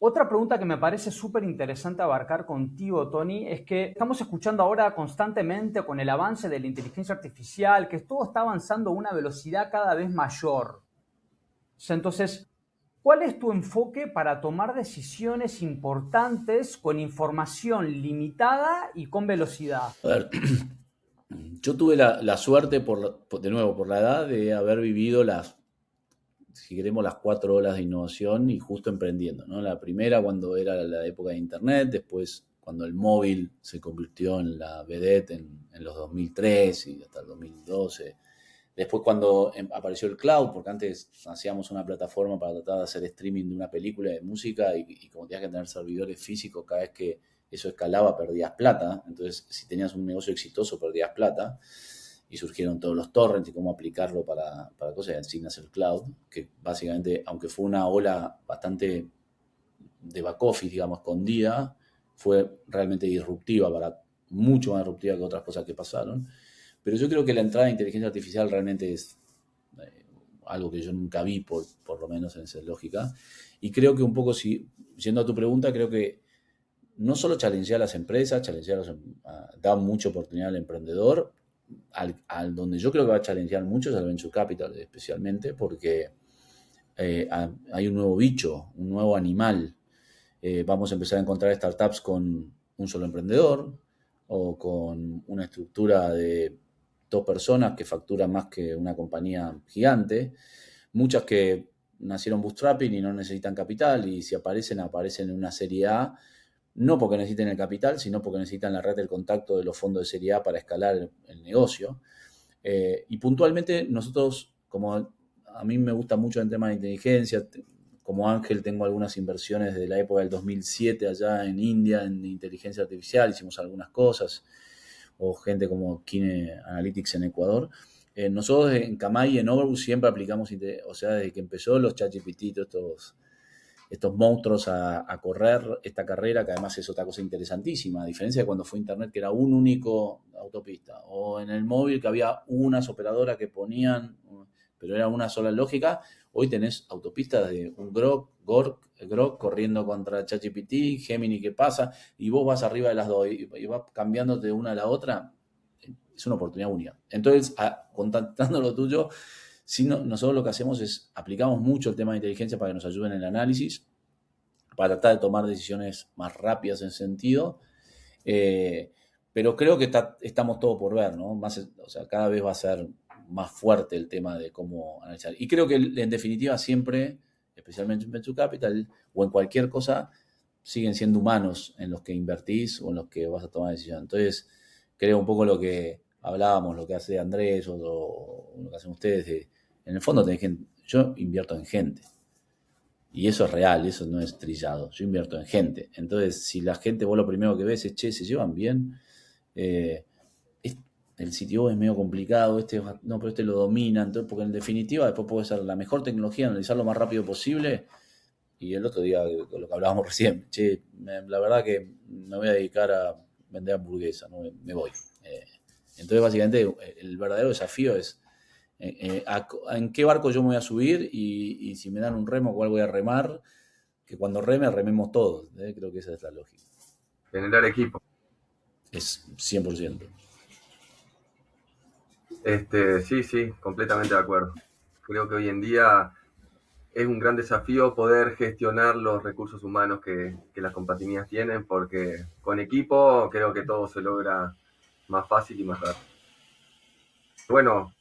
Otra pregunta que me parece súper interesante abarcar contigo, Tony, es que estamos escuchando ahora constantemente con el avance de la inteligencia artificial, que todo está avanzando a una velocidad cada vez mayor. O sea, entonces, ¿cuál es tu enfoque para tomar decisiones importantes con información limitada y con velocidad? A ver, yo tuve la suerte, de nuevo, por la edad, de haber vivido si queremos, las 4 olas de innovación y justo emprendiendo, ¿no? La primera cuando era la época de Internet, después cuando el móvil se convirtió en la vedette en los 2003 y hasta el 2012. Después cuando apareció el cloud, porque antes hacíamos una plataforma para tratar de hacer streaming de una película de música y como tenías que tener servidores físicos, cada vez que eso escalaba perdías plata. Entonces, si tenías un negocio exitoso, perdías plata. Y surgieron todos los torrents y cómo aplicarlo para cosas, y asignas el cloud, que básicamente, aunque fue una ola bastante de back office, digamos, escondida, fue realmente disruptiva, mucho más disruptiva que otras cosas que pasaron. Pero yo creo que la entrada de inteligencia artificial realmente es algo que yo nunca vi, por lo menos en esa lógica. Y creo que un poco, yendo a tu pregunta, creo que no solo challengear a las empresas, da mucha oportunidad al emprendedor, donde yo creo que va a challengear mucho es al venture capital, especialmente porque hay un nuevo bicho, un nuevo animal. Vamos a empezar a encontrar startups con un solo emprendedor o con una estructura de 2 personas que facturan más que una compañía gigante. Muchas que nacieron bootstrapping y no necesitan capital, y si aparecen en una serie A, no porque necesiten el capital, sino porque necesitan la red del contacto de los fondos de serie A para escalar el negocio. Y puntualmente nosotros, como a mí me gusta mucho el tema de inteligencia, como Ángel tengo algunas inversiones de la época del 2007 allá en India en inteligencia artificial, hicimos algunas cosas, o gente como Kine Analytics en Ecuador. Nosotros en Kamai y en Overboost siempre aplicamos, o sea, desde que empezó los ChatGPT, estos monstruos a correr esta carrera, que además es otra cosa interesantísima, a diferencia de cuando fue Internet, que era un único autopista, o en el móvil que había unas operadoras que ponían, pero era una sola lógica. Hoy tenés autopistas de un Grok corriendo contra ChatGPT, Gemini que pasa, y vos vas arriba de las dos y vas cambiándote de una a la otra. Es una oportunidad única. Entonces, contactando lo tuyo, nosotros lo que hacemos es aplicamos mucho el tema de inteligencia para que nos ayuden en el análisis, para tratar de tomar decisiones más rápidas en sentido, pero creo que estamos todos por ver, ¿no? O sea, cada vez va a ser más fuerte el tema de cómo analizar. Y creo que en definitiva siempre, especialmente en Venture Capital o en cualquier cosa, siguen siendo humanos en los que invertís o en los que vas a tomar decisiones. Entonces, creo un poco lo que hablábamos, lo que hace Andrés o lo que hacen ustedes, en el fondo yo invierto en gente. Y eso es real, eso no es trillado. Yo invierto en gente. Entonces, si la gente, vos lo primero que ves es, che, se llevan bien, el sitio es medio complicado, pero este lo domina. Entonces, porque en definitiva después puede ser la mejor tecnología, analizar lo más rápido posible, Y el otro día, con lo que hablábamos recién, che, la verdad que me voy a dedicar a vender hamburguesas, ¿no? Me voy. Entonces, básicamente, el verdadero desafío es en qué barco yo me voy a subir y si me dan un remo, cuál voy a remar, que cuando rememos todos. Creo que esa es la lógica. Generar equipo. Es 100%. Sí, completamente de acuerdo. Creo que hoy en día es un gran desafío poder gestionar los recursos humanos que las compañías tienen, porque con equipo creo que todo se logra más fácil y más rápido. Bueno,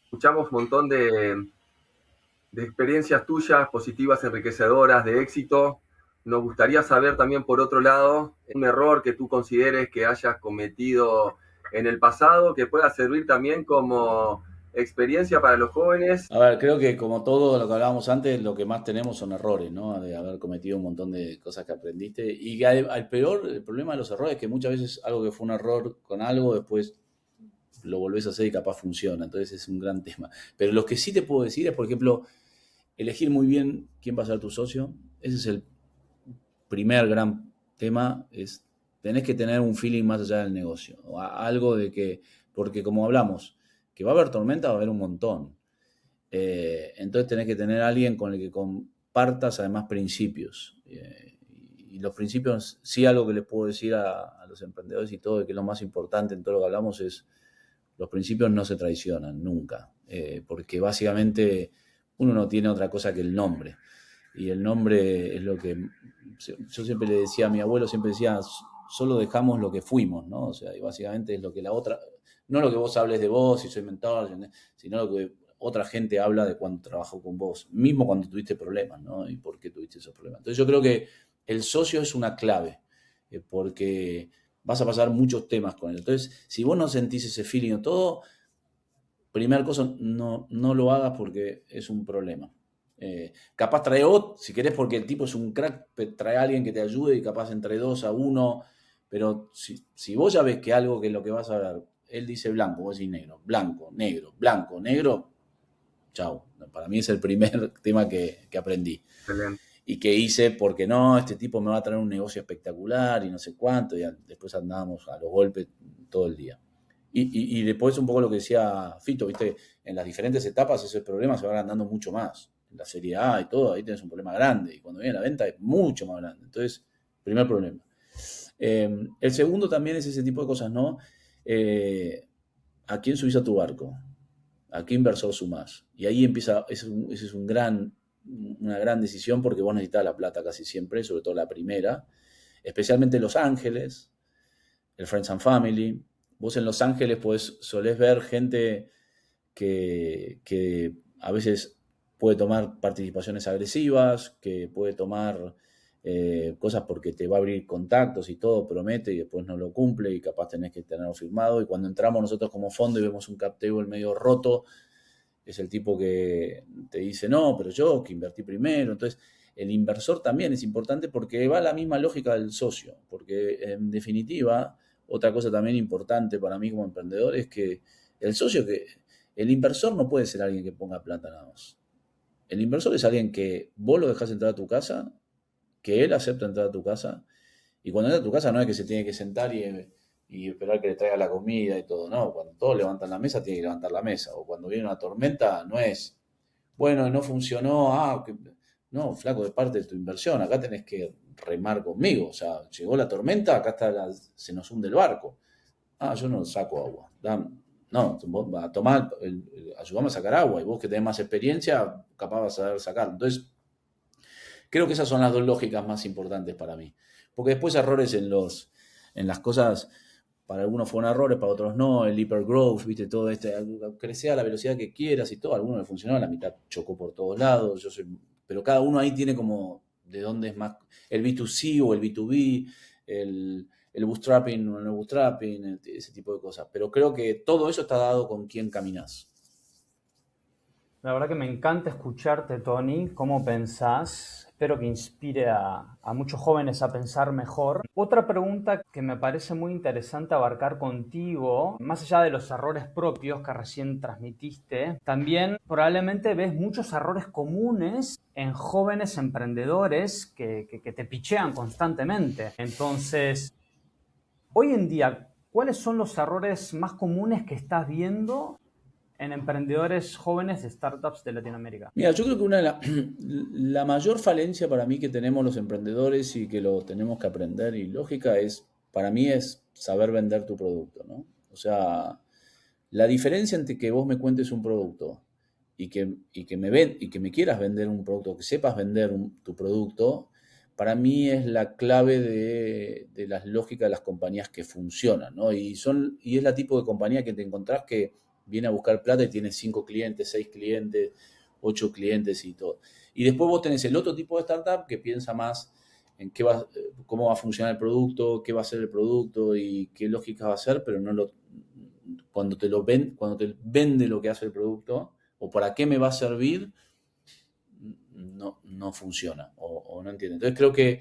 escuchamos un montón de experiencias tuyas positivas, enriquecedoras, de éxito. Nos gustaría saber también, por otro lado, un error que tú consideres que hayas cometido en el pasado, que pueda servir también como experiencia para los jóvenes. A ver, creo que como todo lo que hablábamos antes, lo que más tenemos son errores, ¿no? De haber cometido un montón de cosas que aprendiste. Y que el problema de los errores es que muchas veces algo que fue un error con algo, después lo volvés a hacer y capaz funciona. Entonces es un gran tema. Pero lo que sí te puedo decir es, por ejemplo, elegir muy bien quién va a ser tu socio. Ese es el primer gran tema, es tenés que tener un feeling más allá del negocio. Algo de que, porque como hablamos, que va a haber tormenta, va a haber un montón. Entonces tenés que tener a alguien con el que compartas además principios. Y los principios, sí, algo que les puedo decir a los emprendedores y todo, que lo más importante en todo lo que hablamos es, los principios no se traicionan nunca, porque básicamente uno no tiene otra cosa que el nombre. Y el nombre es lo que, yo siempre le decía a mi abuelo, siempre decía, solo dejamos lo que fuimos, ¿no? O sea, y básicamente es lo que la otra, no lo que vos hables de vos, si soy mentor, sino lo que otra gente habla de cuando trabajó con vos, mismo cuando tuviste problemas, ¿no? Y por qué tuviste esos problemas. Entonces yo creo que el socio es una clave, porque vas a pasar muchos temas con él. Entonces, si vos no sentís ese feeling o todo, primera cosa, no lo hagas porque es un problema. Capaz trae otro, si querés, porque el tipo es un crack, trae a alguien que te ayude y capaz entre 2 a 1, pero si vos ya ves que algo que lo que vas a ver, él dice blanco, vos decís negro, blanco, negro, chau. Para mí es el primer tema que aprendí. Excelente. Y que hice porque no, este tipo me va a traer un negocio espectacular y no sé cuánto, y después andábamos a los golpes todo el día. Y después un poco lo que decía Fito, ¿viste? En las diferentes etapas esos problemas se van dando mucho más. En la Serie A y todo, ahí tenés un problema grande. Y cuando viene la venta es mucho más grande. Entonces, primer problema. El segundo también es ese tipo de cosas, ¿no? ¿A quién subís a tu barco? ¿A qué inversor sumás? Y ahí empieza, ese es una gran decisión porque vos necesitas la plata casi siempre, sobre todo la primera. Especialmente Los Ángeles, el Friends and Family. Vos en Los Ángeles solés ver gente que a veces puede tomar participaciones agresivas, que puede tomar cosas porque te va a abrir contactos y todo, promete y después no lo cumple y capaz tenés que tenerlo firmado. Y cuando entramos nosotros como fondo y vemos un cap table medio roto, es el tipo que te dice, no, pero yo que invertí primero. Entonces, el inversor también es importante porque va a la misma lógica del socio, porque en definitiva, otra cosa también importante para mí como emprendedor es que el inversor no puede ser alguien que ponga plata nada más. El inversor es alguien que vos lo dejás entrar a tu casa, que él acepta entrar a tu casa, y cuando entra a tu casa no es que se tiene que sentar y esperar que le traiga la comida y todo, no, cuando todos levantan la mesa tiene que levantar la mesa, o cuando viene una tormenta no es, bueno, no funcionó, no, flaco, de parte de tu inversión, acá tenés que remar conmigo, o sea, llegó la tormenta, acá se nos hunde el barco, yo no saco agua, no, vos vas a tomar, ayudame a sacar agua, y vos que tenés más experiencia, capaz vas a saber sacar. Entonces, creo que esas son las dos lógicas más importantes para mí, porque después errores en las cosas, para algunos fueron errores, para otros no, el hypergrowth, viste, todo crecer a la velocidad que quieras y todo, a algunos le funcionó, la mitad chocó por todos lados, pero cada uno ahí tiene como de dónde es más, el B2C o el B2B, el bootstrapping o el no bootstrapping, ese tipo de cosas. Pero creo que todo eso está dado con quién caminás. La verdad que me encanta escucharte, Tony, cómo pensás. Espero que inspire a muchos jóvenes a pensar mejor. Otra pregunta que me parece muy interesante abarcar contigo, más allá de los errores propios que recién transmitiste, también probablemente ves muchos errores comunes en jóvenes emprendedores que te pichean constantemente. Entonces, hoy en día, ¿cuáles son los errores más comunes que estás viendo en emprendedores jóvenes de startups de Latinoamérica? Mira, yo creo que la mayor falencia para mí que tenemos los emprendedores y que lo tenemos que aprender y lógica para mí es saber vender tu producto, ¿no? O sea, la diferencia entre que vos me cuentes un producto y que me quieras vender un producto, que sepas vender tu producto, para mí es la clave de las lógicas de las compañías que funcionan, ¿no? Y es la tipo de compañía que te encontrás que viene a buscar plata y tiene 5 clientes, 6 clientes, 8 clientes y todo. Y después vos tenés el otro tipo de startup que piensa más en cómo va a funcionar el producto, qué va a ser el producto y qué lógica va a ser, pero cuando te vende lo que hace el producto o para qué me va a servir, no funciona o no entiende. Entonces creo que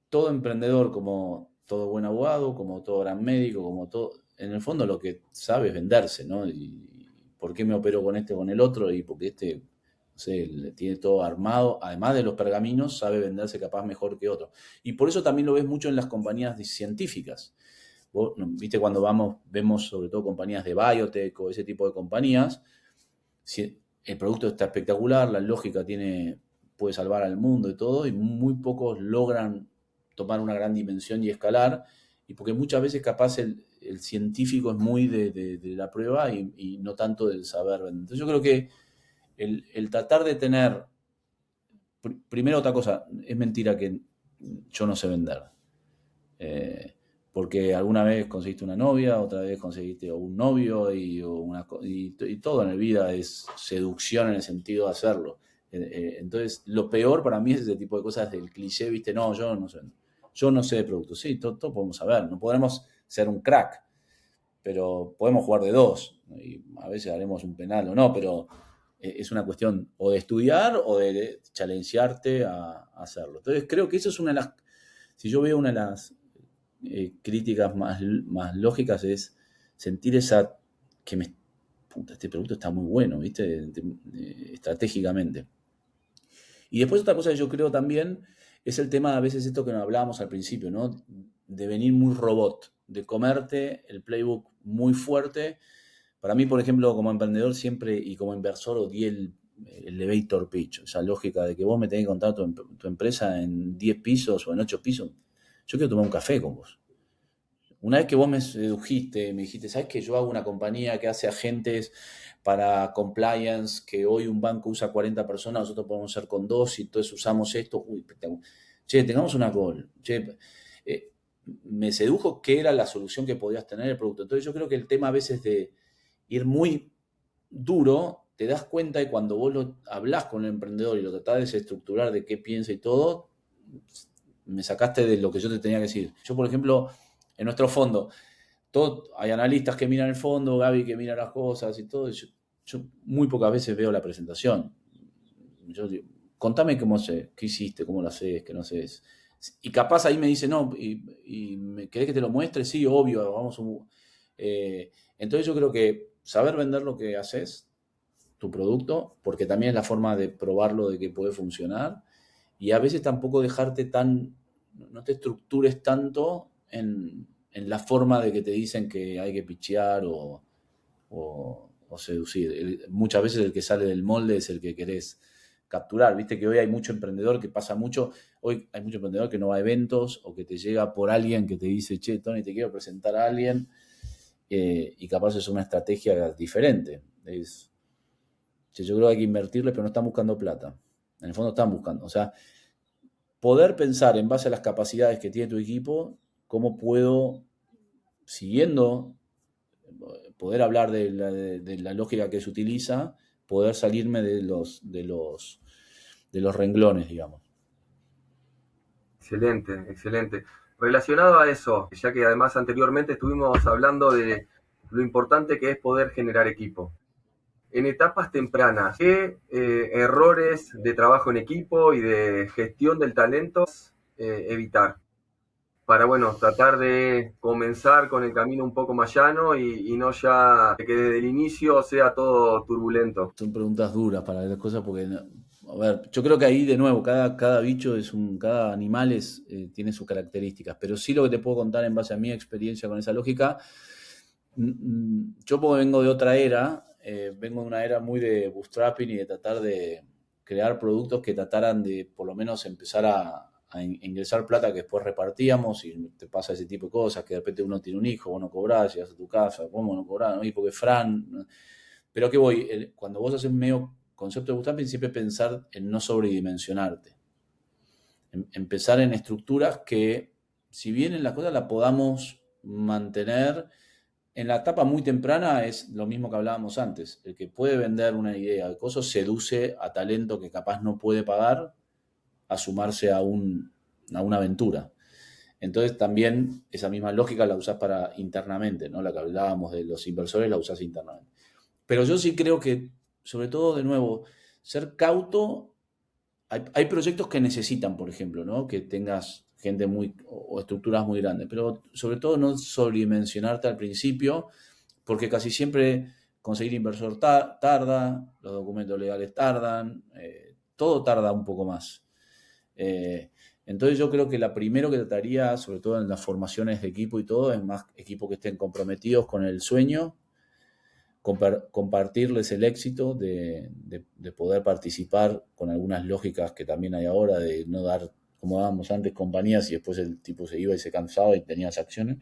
todo emprendedor, como todo buen abogado, como todo gran médico, como todo, en el fondo lo que sabe es venderse, ¿no? Y por qué me opero con este o con el otro, y porque no sé, le tiene todo armado, además de los pergaminos, sabe venderse capaz mejor que otro. Y por eso también lo ves mucho en las compañías científicas. Vos, viste, cuando vemos sobre todo compañías de biotech o ese tipo de compañías, si el producto está espectacular, la lógica puede salvar al mundo y todo, y muy pocos logran tomar una gran dimensión y escalar, y porque muchas veces capaz el científico es muy de la prueba y no tanto del saber vender. Entonces yo creo que el tratar de tener, primero otra cosa, es mentira que yo no sé vender. Porque alguna vez conseguiste una novia, otra vez conseguiste un novio y todo en la vida es seducción en el sentido de hacerlo. Entonces, lo peor para mí es ese tipo de cosas del cliché, ¿viste? No, yo no sé de productos. Sí, todo podemos saber, no podremos ser un crack, pero podemos jugar de dos. Y a veces haremos un penal o no, pero es una cuestión o de estudiar o de challengearte a hacerlo. Entonces, creo que eso es una de las... Si yo veo una de las críticas más lógicas es sentir puta, este producto está muy bueno, ¿viste? Estratégicamente. Y después otra cosa que yo creo también es el tema, a veces esto que nos hablábamos al principio, ¿no? De venir muy robot, de comerte el playbook muy fuerte. Para mí, por ejemplo, como emprendedor siempre y como inversor odié el elevator pitch, esa lógica de que vos me tenés que contar tu empresa en 10 pisos o en 8 pisos. Yo quiero tomar un café con vos. Una vez que vos me sedujiste, me dijiste, ¿sabes que yo hago una compañía que hace agentes para compliance, que hoy un banco usa 40 personas, nosotros podemos ser con 2 y entonces usamos esto? Uy, che, tengamos una call. Che, me sedujo que era la solución que podías tener el producto. Entonces yo creo que el tema a veces de ir muy duro, te das cuenta de cuando vos hablás con el emprendedor y lo tratás de desestructurar de qué piensa y todo, me sacaste de lo que yo te tenía que decir. Yo, por ejemplo, en nuestro fondo, hay analistas que miran el fondo, Gaby que mira las cosas y todo. Yo muy pocas veces veo la presentación. Yo digo, contame qué hiciste, cómo lo haces, qué no haces. Y capaz ahí me dice, no, ¿querés que te lo muestre? Sí, obvio, vamos. Entonces yo creo que saber vender lo que haces, tu producto, porque también es la forma de probarlo, de que puede funcionar. Y a veces tampoco no te estructures tanto en la forma de que te dicen que hay que pichear o seducir. Muchas veces el que sale del molde es el que querés capturar. Viste que hoy hay mucho emprendedor que pasa mucho. Hoy hay mucho emprendedor que no va a eventos o que te llega por alguien que te dice, che, Tony, te quiero presentar a alguien. Y capaz es una estrategia diferente. Yo creo que hay que invertirle, pero no están buscando plata. En el fondo están buscando. O sea, poder pensar en base a las capacidades que tiene tu equipo, cómo puedo, poder hablar de la lógica que se utiliza, poder salirme de los renglones, digamos. Excelente, excelente. Relacionado a eso, ya que además anteriormente estuvimos hablando de lo importante que es poder generar equipo. en etapas tempranas, ¿qué errores de trabajo en equipo y de gestión del talento evitar? Para, bueno, tratar de comenzar con el camino un poco más llano y no ya que desde el inicio sea todo turbulento. Son preguntas duras para las cosas porque, a ver, yo creo que ahí de nuevo, cada bicho cada animal tiene sus características, pero sí lo que te puedo contar en base a mi experiencia con esa lógica, yo porque vengo de otra era, vengo de una era muy de bootstrapping y de tratar de crear productos que trataran de por lo menos empezar a ingresar plata que después repartíamos y te pasa ese tipo de cosas, que de repente uno tiene un hijo, vos no cobrás, llegas a tu casa, ¿cómo no cobrás? ¿No? Y porque Fran... Pero ¿qué voy? Cuando vos haces medio concepto de bootstrapping, siempre pensar en no sobredimensionarte. Empezar en estructuras que, si bien en las cosas las podamos mantener, en la etapa muy temprana es lo mismo que hablábamos antes. El que puede vender una idea de cosas seduce a talento que capaz no puede pagar a sumarse a una aventura. Entonces también esa misma lógica la usás para internamente, ¿no? La que hablábamos de los inversores la usás internamente. Pero yo sí creo que, sobre todo, de nuevo, ser cauto. Hay proyectos que necesitan, por ejemplo, ¿no? Que tengas gente o estructuras muy grandes, pero sobre todo no sobredimensionarte al principio, porque casi siempre conseguir inversor tarda, los documentos legales tardan, todo tarda un poco más. Entonces yo creo que la primero que trataría, sobre todo en las formaciones de equipo y todo, es más equipos que estén comprometidos con el sueño, compartirles el éxito de poder participar con algunas lógicas que también hay ahora, de no dar, como dábamos antes, compañías y después el tipo se iba y se cansaba y tenía esas acciones.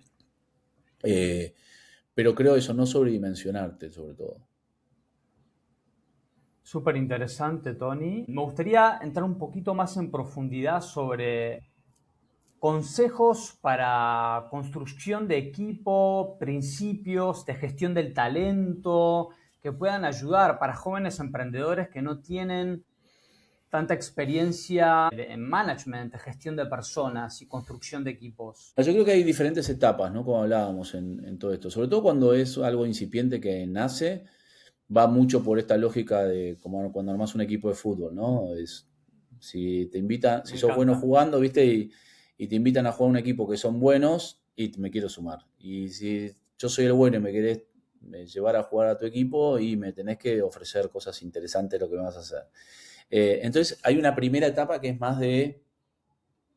Pero creo eso, no sobredimensionarte sobre todo. Súper interesante, Tony. Me gustaría entrar un poquito más en profundidad sobre consejos para construcción de equipo, principios de gestión del talento que puedan ayudar para jóvenes emprendedores que no tienen tanta experiencia en management, gestión de personas y construcción de equipos. Yo creo que hay diferentes etapas, ¿no? Como hablábamos en todo esto. Sobre todo cuando es algo incipiente que nace, va mucho por esta lógica de como cuando armás un equipo de fútbol, ¿no? Si te invitan, si sos bueno jugando, ¿viste? Y te invitan a jugar un equipo que son buenos y me quiero sumar. Y si yo soy el bueno y me querés llevar a jugar a tu equipo y me tenés que ofrecer cosas interesantes de lo que me vas a hacer. Entonces hay una primera etapa que es más de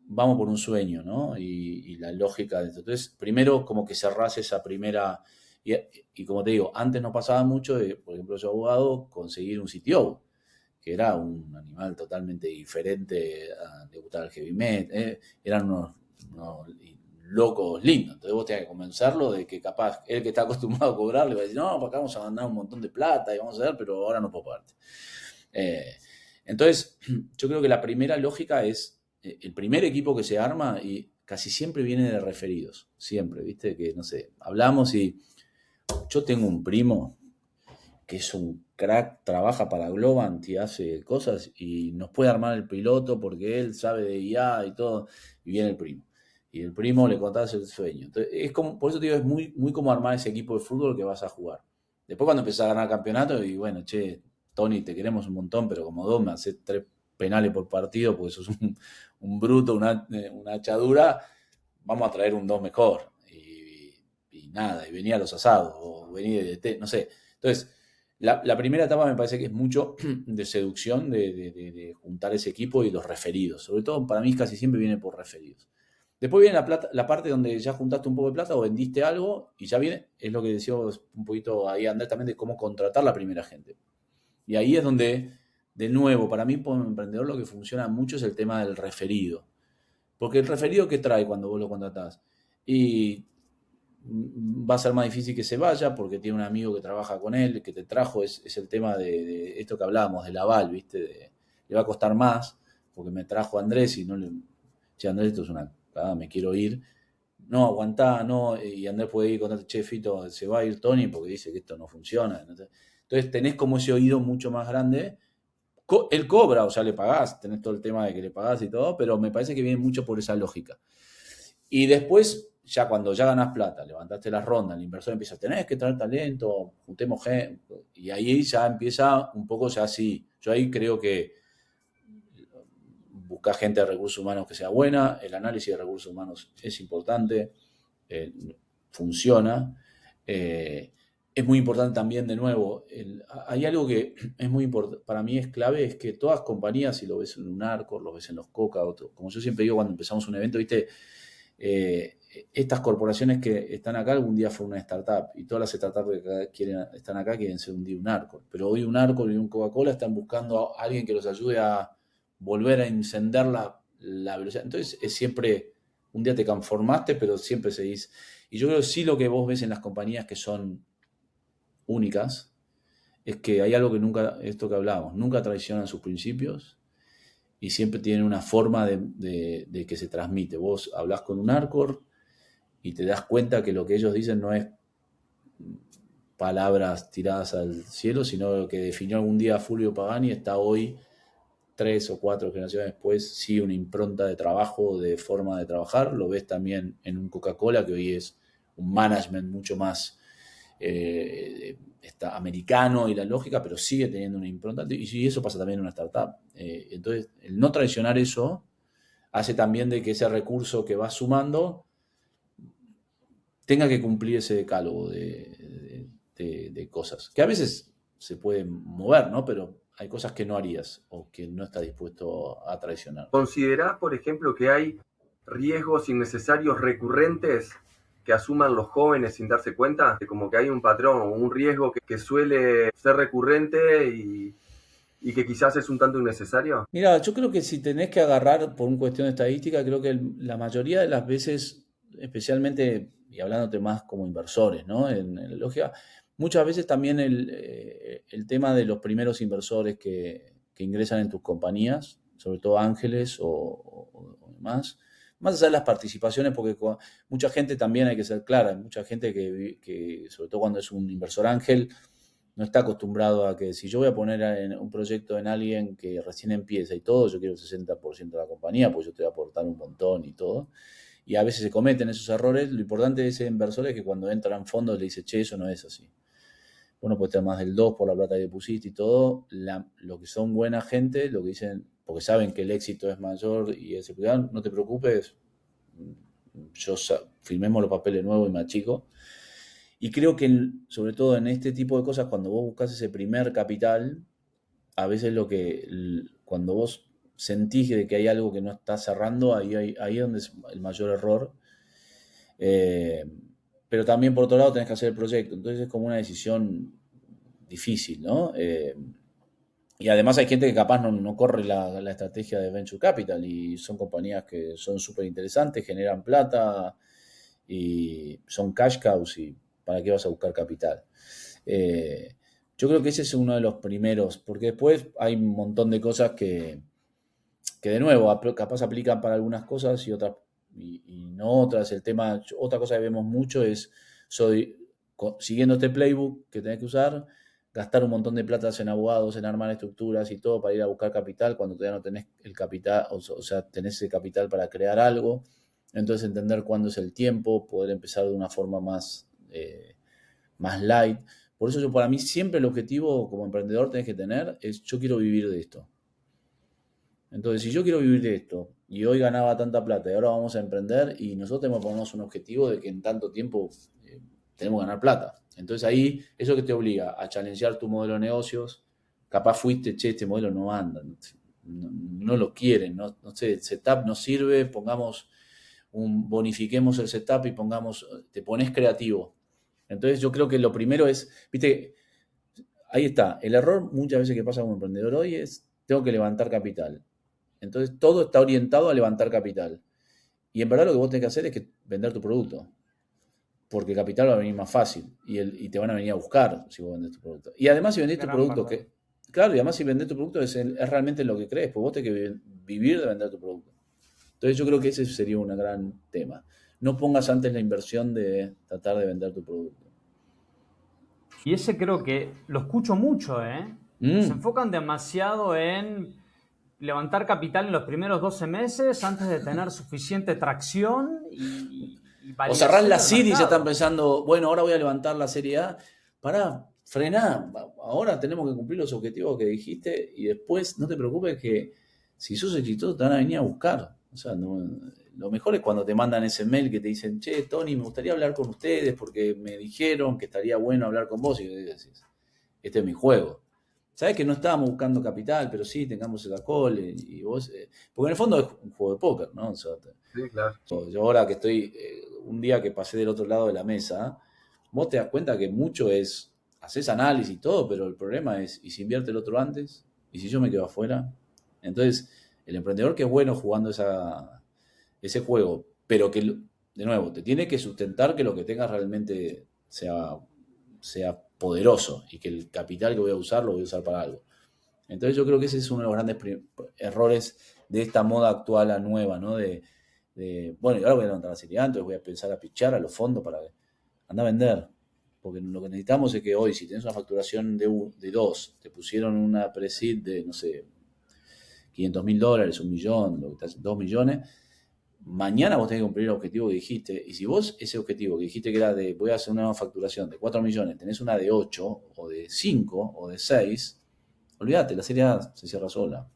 vamos por un sueño, ¿no? Y la lógica de esto. Entonces, primero como que cerrás esa primera... Y como te digo, antes no pasaba mucho, por ejemplo, yo abogado, conseguir un CTO, que era un animal totalmente diferente, le gustaba el heavy metal, eran unos locos lindos. Entonces vos tenés que convencerlo de que capaz, él que está acostumbrado a cobrar, le va a decir, no, para acá vamos a mandar un montón de plata y vamos a ver, pero ahora no puedo pagarte. Entonces, yo creo que la primera lógica es, el primer equipo que se arma y casi siempre viene de referidos, siempre, ¿viste? Que, no sé, hablamos y yo tengo un primo que es un crack, trabaja para Globant y hace cosas y nos puede armar el piloto porque él sabe de IA y todo, y viene el primo. Y el primo le contás el sueño. Entonces, es como, por eso te digo, es muy, muy como armar ese equipo de fútbol que vas a jugar. Después cuando empezás a ganar campeonato y bueno, che, Tony, te queremos un montón, pero como dos me haces 3 penales por partido porque sos un bruto, una echadura, vamos a traer un 2 mejor. Y nada, y venía a los asados, o venía de té, no sé. Entonces, la primera etapa me parece que es mucho de seducción, de juntar ese equipo y los referidos. Sobre todo, para mí casi siempre viene por referidos. Después viene la parte donde ya juntaste un poco de plata o vendiste algo y ya viene, es lo que decíamos un poquito ahí, Andrés, también de cómo contratar la primera gente. Y ahí es donde, de nuevo, para mí como emprendedor lo que funciona mucho es el tema del referido. Porque el referido, ¿qué trae cuando vos lo contratás? Y va a ser más difícil que se vaya porque tiene un amigo que trabaja con él, que te trajo, es el tema de esto que hablábamos, del aval, ¿viste? Le va a costar más porque me trajo Andrés y no le... Che, Andrés, esto es una cagada, me quiero ir. No, aguantá, no. Y Andrés puede ir con che, Fito, se va a ir Tony porque dice que esto no funciona. Entonces tenés como ese oído mucho más grande. Él cobra, o sea, le pagás, tenés todo el tema de que le pagás y todo, pero me parece que viene mucho por esa lógica. Y después ya cuando ya ganás plata, levantaste las rondas, el inversor empieza, tenés que traer talento, juntemos gente, y ahí ya empieza un poco ya así. Yo ahí creo que buscar gente de recursos humanos que sea buena, el análisis de recursos humanos es importante, funciona. Es muy importante también, de nuevo, hay algo que es muy importante, para mí es clave, es que todas compañías, si lo ves en un Arcor, lo ves en los Coca, como yo siempre digo cuando empezamos un evento, viste, estas corporaciones que están acá algún día fueron una startup, y todas las startups que están acá quieren ser un día un Arcor, pero hoy un Arcor y un Coca-Cola están buscando a alguien que los ayude a volver a encender la velocidad. Entonces es siempre, un día te conformaste, pero siempre seguís. Y yo creo que sí, lo que vos ves en las compañías que son únicas es que hay algo que nunca, esto que hablábamos, nunca traicionan sus principios y siempre tienen una forma de que se transmite. Vos hablás con un Arcor y te das cuenta que lo que ellos dicen no es palabras tiradas al cielo, sino lo que definió algún día Fulvio Pagani, está hoy 3 o 4 generaciones después, sí, una impronta de trabajo, de forma de trabajar. Lo ves también en un Coca-Cola, que hoy es un management mucho más está americano y la lógica, pero sigue teniendo una impronta. Y eso pasa también en una startup. Entonces, el no traicionar eso hace también de que ese recurso que vas sumando tenga que cumplir ese decálogo de cosas, que a veces se pueden mover, ¿no? Pero hay cosas que no harías o que no estás dispuesto a traicionar. ¿Considerás, por ejemplo, que hay riesgos innecesarios recurrentes que asuman los jóvenes sin darse cuenta? Como que hay un patrón o un riesgo que suele ser recurrente y que quizás es un tanto innecesario. Mira, yo creo que si tenés que agarrar por una cuestión estadística, creo que la mayoría de las veces, especialmente, y hablándote más como inversores, ¿no? En la lógica, muchas veces también el tema de los primeros inversores que ingresan en tus compañías, sobre todo ángeles o demás, más allá de las participaciones, porque mucha gente también, hay que ser clara, mucha gente que sobre todo cuando es un inversor ángel, no está acostumbrado a que si yo voy a poner un proyecto en alguien que recién empieza y todo, yo quiero el 60% de la compañía, pues yo te voy a aportar un montón y todo. Y a veces se cometen esos errores. Lo importante de ese inversor es que cuando entran fondos le dice, che, eso no es así. Bueno, puede tener más del 2 por la plata que pusiste y todo. Lo que son buena gente, lo que dicen, porque saben que el éxito es mayor y ese cuidado, no te preocupes, yo firmemos los papeles nuevos y me achico. Y creo que, sobre todo en este tipo de cosas, cuando vos buscas ese primer capital, a veces cuando vos sentís de que hay algo que no está cerrando, ahí es donde es el mayor error. Pero también, por otro lado, tenés que hacer el proyecto. Entonces es como una decisión difícil, ¿no? Y además hay gente que capaz no corre la estrategia de Venture Capital y son compañías que son súper interesantes, generan plata y son cash cows y ¿para qué vas a buscar capital? Yo creo que ese es uno de los primeros, porque después hay un montón de cosas que de nuevo, capaz aplican para algunas cosas y otras y no otras. El tema, otra cosa que vemos mucho es, siguiendo este playbook que tenés que usar, gastar un montón de plata en abogados, en armar estructuras y todo para ir a buscar capital cuando todavía no tenés el capital, o sea, tenés ese capital para crear algo. Entonces entender cuándo es el tiempo, poder empezar de una forma más light. Por eso para mí siempre el objetivo como emprendedor tenés que tener es, yo quiero vivir de esto. Entonces, si yo quiero vivir de esto y hoy ganaba tanta plata y ahora vamos a emprender y nosotros tenemos que ponernos un objetivo de que en tanto tiempo tenemos que ganar plata. Entonces ahí, eso que te obliga a challengear tu modelo de negocios, capaz fuiste, che, este modelo no anda, no lo quieren, no sé, el setup no sirve, bonifiquemos el setup y te pones creativo. Entonces yo creo que lo primero es, viste, ahí está, el error muchas veces que pasa como emprendedor hoy es, tengo que levantar capital. Entonces todo está orientado a levantar capital. Y en verdad lo que vos tenés que hacer es vender tu producto. Porque el capital va a venir más fácil y te van a venir a buscar si vos vendés tu producto. Y además si vendés tu producto, claro, y además si vendés tu producto es realmente lo que crees, pues vos tenés que vivir de vender tu producto. Entonces yo creo que ese sería un gran tema. No pongas antes la inversión de tratar de vender tu producto. Y ese creo que lo escucho mucho, ¿eh? Se enfocan demasiado en levantar capital en los primeros 12 meses antes de tener suficiente tracción y O cerrás validación la del seed y ya están mercado. pensando, bueno, ahora voy a levantar la Serie A. Pará, frená. Ahora tenemos que cumplir los objetivos que dijiste y después no te preocupes que si sos exitoso te van a venir a buscar. O sea, lo mejor es cuando te mandan ese mail que te dicen, che, Tony, me gustaría hablar con ustedes porque me dijeron que estaría bueno hablar con vos. Y vos decís, este es mi juego. Sabés que no estábamos buscando capital, pero sí, tengamos el alcohol y vos... porque en el fondo es un juego de póker, ¿no? O sea, Sí, claro. yo ahora que estoy, un día que pasé del otro lado de la mesa, vos te das cuenta que mucho es, haces análisis y todo, pero el problema es, ¿y si invierte el otro antes? ¿Y si yo me quedo afuera? Entonces, el emprendedor que es bueno jugando ese juego, pero que, de nuevo, te tiene que sustentar que lo que tengas realmente sea poderoso y que el capital que voy a usar lo voy a usar para algo. Entonces yo creo que ese es uno de los grandes errores de esta moda actual, la nueva, ¿no? Bueno, y ahora voy a levantar la serie A, entonces voy a empezar a pichar a los fondos para andar a vender. Porque lo que necesitamos es que hoy, si tienes una facturación de 2, te pusieron una pre-seed de, no sé, $500.000, 1.000.000, 2 millones, mañana vos tenés que cumplir el objetivo que dijiste. Y si vos ese objetivo que dijiste que era de voy a hacer una nueva facturación de 4 millones, tenés una de 8 o de 5 o de 6, olvídate, la serie A se cierra sola.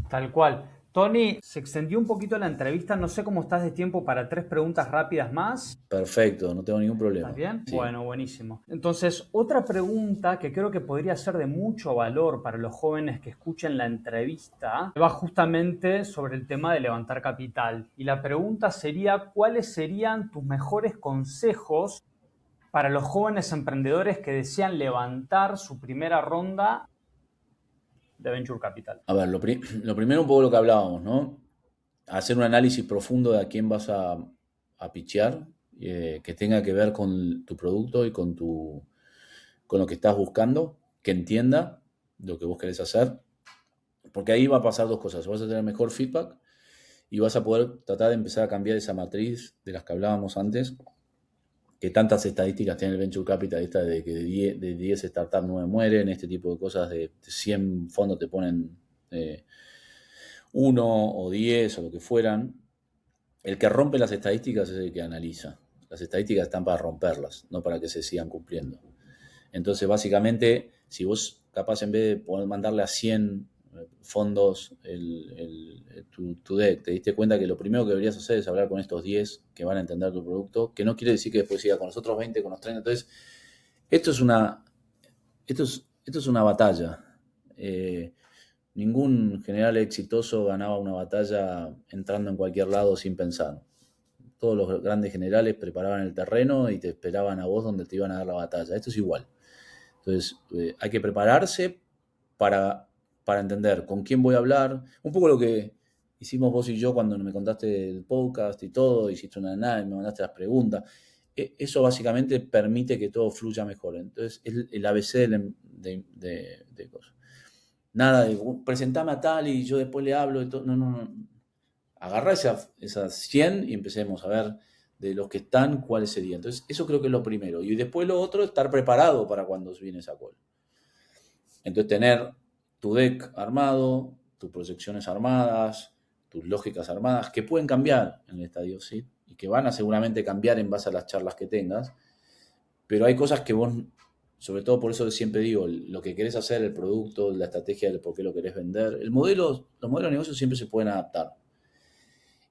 Tal cual. Tony, se extendió un poquito la entrevista. No sé cómo estás de tiempo para 3 preguntas rápidas más. Perfecto, no tengo ningún ¿Estás problema. bien? Sí. Bueno, buenísimo. Entonces, otra pregunta que creo que podría ser de mucho valor para los jóvenes que escuchen la entrevista va justamente sobre el tema de levantar capital. Y la pregunta sería, ¿cuáles serían tus mejores consejos para los jóvenes emprendedores que desean levantar su primera ronda de Venture Capital? A ver, lo primero un poco lo que hablábamos, ¿no? Hacer un análisis profundo de a quién vas a pitchear, que tenga que ver con tu producto y con lo que estás buscando, que entienda lo que vos querés hacer, porque ahí va a pasar dos cosas. Vas a tener mejor feedback y vas a poder tratar de empezar a cambiar esa matriz de las que hablábamos antes, que tantas estadísticas tiene el Venture Capital, esta de que de 10 startups 9 mueren, este tipo de cosas, de 100 fondos te ponen 1 o 10 o lo que fueran. El que rompe las estadísticas es el que analiza. Las estadísticas están para romperlas, no para que se sigan cumpliendo. Entonces, básicamente, si vos capaz en vez de poder mandarle a 100 fondos tu deck, te diste cuenta que lo primero que deberías hacer es hablar con estos 10 que van a entender tu producto, que no quiere decir que después siga con los otros 20, con los 30. Entonces, esto es una batalla. Ningún general exitoso ganaba una batalla entrando en cualquier lado sin pensar. Todos los grandes generales preparaban el terreno y te esperaban a vos donde te iban a dar la batalla. Esto es igual. Entonces, hay que prepararse para entender con quién voy a hablar. Un poco lo que hicimos vos y yo cuando me contaste el podcast y todo, hiciste una análisis, me mandaste las preguntas. Eso básicamente permite que todo fluya mejor. Entonces, es el ABC de cosas. Nada de presentame a tal y yo después le hablo. No. Agarrá esas 100 y empecemos a ver de los que están, cuáles serían. Entonces, eso creo que es lo primero. Y después lo otro, estar preparado para cuando viene esa call. Entonces, tener tu deck armado, tus proyecciones armadas, tus lógicas armadas, que pueden cambiar en el estadio seed y que van a seguramente cambiar en base a las charlas que tengas. Pero hay cosas que vos, sobre todo por eso siempre digo, lo que querés hacer, el producto, la estrategia del por qué lo querés vender, los modelos de negocio siempre se pueden adaptar.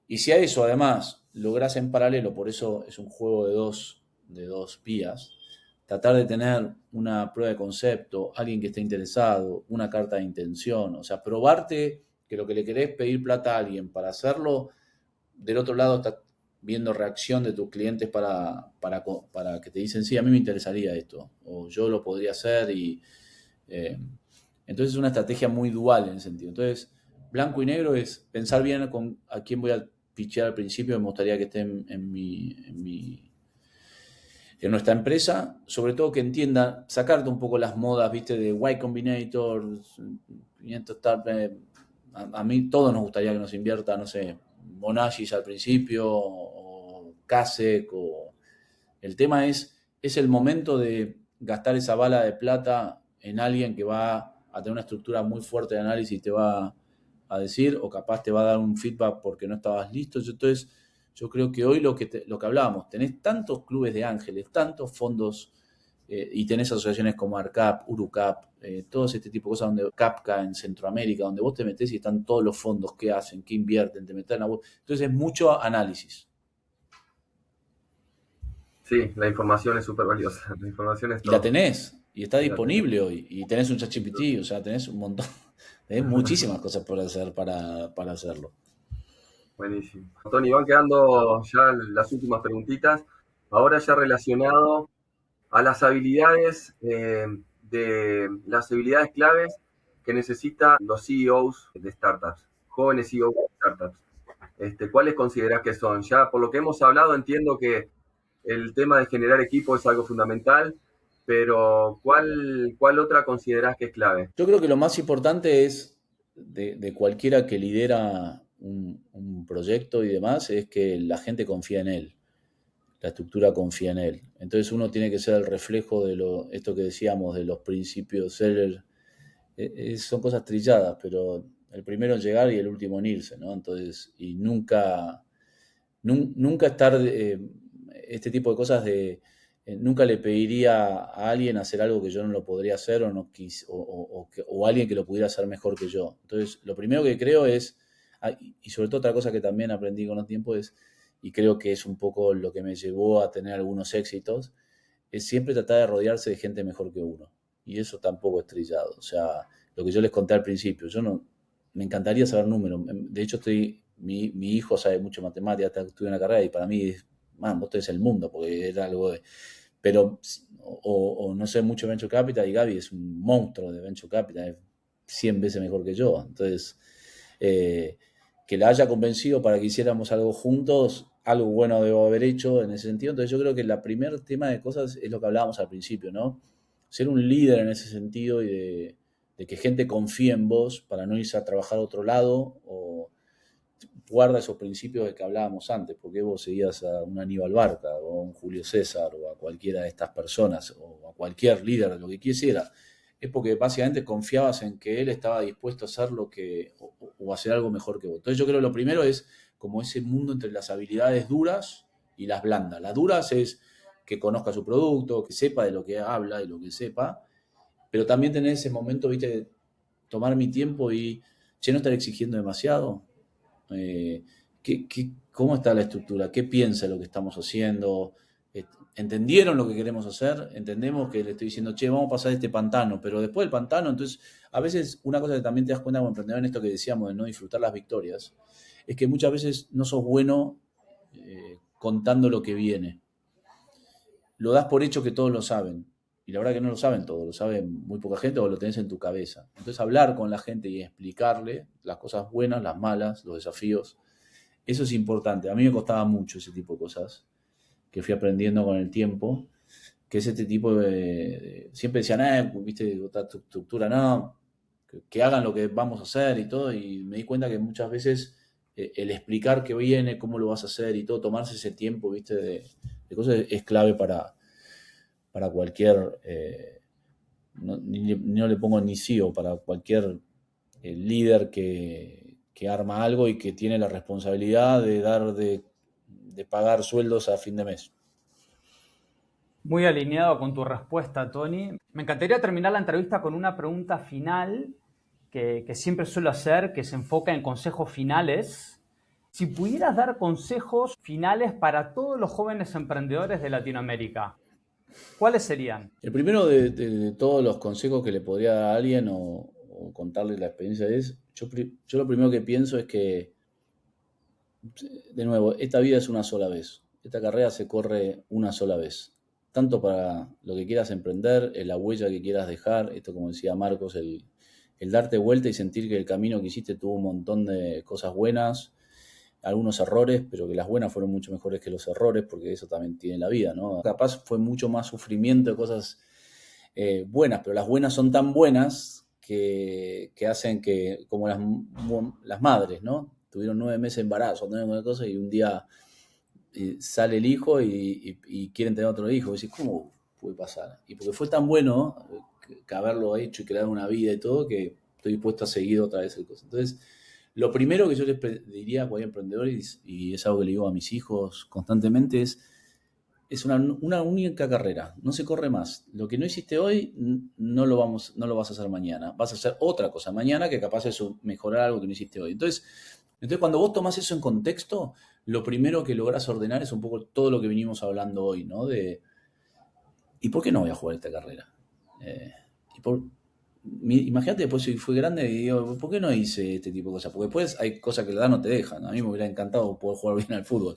Y si a eso además lográs en paralelo, por eso es un juego de dos vías, tratar de tener una prueba de concepto, alguien que esté interesado, una carta de intención, o sea, probarte que lo que le querés pedir plata a alguien para hacerlo, del otro lado estás viendo reacción de tus clientes para que te dicen, sí, a mí me interesaría esto, o yo lo podría hacer, y entonces es una estrategia muy dual en ese sentido. Entonces, blanco y negro es pensar bien a quién voy a pitchear al principio. Me gustaría que esté en nuestra empresa, sobre todo que entienda, sacarte un poco las modas, viste, de Y Combinator, 500 startups. A mí todos nos gustaría que nos invierta, no sé, Monagis al principio, o Kasek, el tema es el momento de gastar esa bala de plata en alguien que va a tener una estructura muy fuerte de análisis y te va a decir, o capaz te va a dar un feedback porque no estabas listo. Entonces, Yo creo que hoy lo que hablábamos, tenés tantos clubes de ángeles, tantos fondos, y tenés asociaciones como ARCAP, URUCAP, todo este tipo de cosas, donde CAPCA en Centroamérica, donde vos te metés y están todos los fondos, qué hacen, qué invierten, te metes en la web. Entonces es mucho análisis. Sí, la información es súper valiosa. La información es Y la todo. tenés, y está Y la tenés. disponible hoy, y tenés un ChatGPT, o sea, tenés un montón, tenés muchísimas cosas por hacer para hacerlo. Buenísimo. Tony, van quedando ya las últimas preguntitas. Ahora ya relacionado a las habilidades las habilidades claves que necesitan los CEOs de startups, jóvenes CEOs de startups. ¿Cuáles considerás que son? Ya por lo que hemos hablado entiendo que el tema de generar equipo es algo fundamental, pero ¿cuál otra considerás que es clave? Yo creo que lo más importante es de cualquiera que lidera un proyecto y demás, es que la gente confía en él, la estructura confía en él. Entonces uno tiene que ser el reflejo de esto que decíamos, de los principios. Son cosas trilladas, pero el primero en llegar y el último en irse, ¿no? Entonces, y nunca estar, este tipo de cosas nunca le pediría a alguien hacer algo que yo no lo podría hacer o alguien que lo pudiera hacer mejor que yo. Entonces, lo primero que creo es, y sobre todo otra cosa que también aprendí con el tiempo es, y creo que es un poco lo que me llevó a tener algunos éxitos, es siempre tratar de rodearse de gente mejor que uno. Y eso tampoco es trillado. O sea, lo que yo les conté al principio, me encantaría saber números. De hecho, mi hijo sabe mucho matemáticas, estudia una carrera y para mí, vos tenés el mundo, porque era algo de... Pero, o no sé mucho de Venture Capital, y Gaby es un monstruo de Venture Capital, es 100 veces mejor que yo. Entonces, que la haya convencido para que hiciéramos algo juntos, algo bueno debo haber hecho en ese sentido. Entonces yo creo que el primer tema de cosas es lo que hablábamos al principio, ¿no? Ser un líder en ese sentido y de que gente confíe en vos para no irse a trabajar a otro lado, o guarda esos principios de que hablábamos antes, porque vos seguías a un Aníbal Barca o a un Julio César o a cualquiera de estas personas o a cualquier líder de lo que quisiera. Es porque básicamente confiabas en que él estaba dispuesto a hacer o hacer algo mejor que vos. Entonces yo creo que lo primero es como ese mundo entre las habilidades duras y las blandas. Las duras es que conozca su producto, que sepa de lo que habla y lo que sepa, pero también tener ese momento, viste, de tomar mi tiempo y, no estar exigiendo demasiado. ¿Cómo está la estructura? ¿Qué piensa lo que estamos haciendo? ¿Entendieron lo que queremos hacer? Entendemos que le estoy diciendo, che, vamos a pasar este pantano, pero después del pantano, entonces, a veces una cosa que también te das cuenta como emprendedor en esto que decíamos de no disfrutar las victorias, es que muchas veces no sos bueno contando lo que viene. Lo das por hecho que todos lo saben. Y la verdad que no lo saben todos, lo saben muy poca gente o lo tenés en tu cabeza. Entonces hablar con la gente y explicarle las cosas buenas, las malas, los desafíos, eso es importante. A mí me costaba mucho ese tipo de cosas que fui aprendiendo con el tiempo, que es este tipo siempre decían, viste, otra estructura, no, que hagan lo que vamos a hacer y todo, y me di cuenta que muchas veces el explicar qué viene, cómo lo vas a hacer y todo, tomarse ese tiempo, viste, de cosas es clave para cualquier, no le pongo ni CEO, para cualquier líder que arma algo y que tiene la responsabilidad de pagar sueldos a fin de mes. Muy alineado con tu respuesta, Tony. Me encantaría terminar la entrevista con una pregunta final que siempre suelo hacer, que se enfoca en consejos finales. Si pudieras dar consejos finales para todos los jóvenes emprendedores de Latinoamérica, ¿cuáles serían? El primero de todos los consejos que le podría dar a alguien o contarle la experiencia es, yo lo primero que pienso es que, de nuevo, esta vida es una sola vez. Esta carrera se corre una sola vez. Tanto para lo que quieras emprender, la huella que quieras dejar, esto como decía Marcos, el darte vuelta y sentir que el camino que hiciste tuvo un montón de cosas buenas, algunos errores, pero que las buenas fueron mucho mejores que los errores, porque eso también tiene la vida, ¿no? Capaz fue mucho más sufrimiento de cosas buenas, pero las buenas son tan buenas que hacen que, como las madres, ¿no? Tuvieron 9 meses de embarazo, 9 cosas, y un día sale el hijo y quieren tener otro hijo. Y decís, ¿cómo puede pasar? Y porque fue tan bueno que haberlo hecho y crear una vida y todo, que estoy dispuesto a seguir otra vez el cosa. Entonces, Lo primero que yo les diría a cualquier emprendedor, y es algo que le digo a mis hijos constantemente, es una única carrera, no se corre más. Lo que no hiciste hoy, no lo vas a hacer mañana. Vas a hacer otra cosa mañana que capaz es mejorar algo que no hiciste hoy. Entonces, cuando vos tomás eso en contexto, lo primero que lográs ordenar es un poco todo lo que venimos hablando hoy, ¿no? ¿Y por qué no voy a jugar esta carrera? Imagínate después si fui grande y digo, ¿por qué no hice este tipo de cosas? Porque después hay cosas que la edad no te dejan. A mí me hubiera encantado poder jugar bien al fútbol.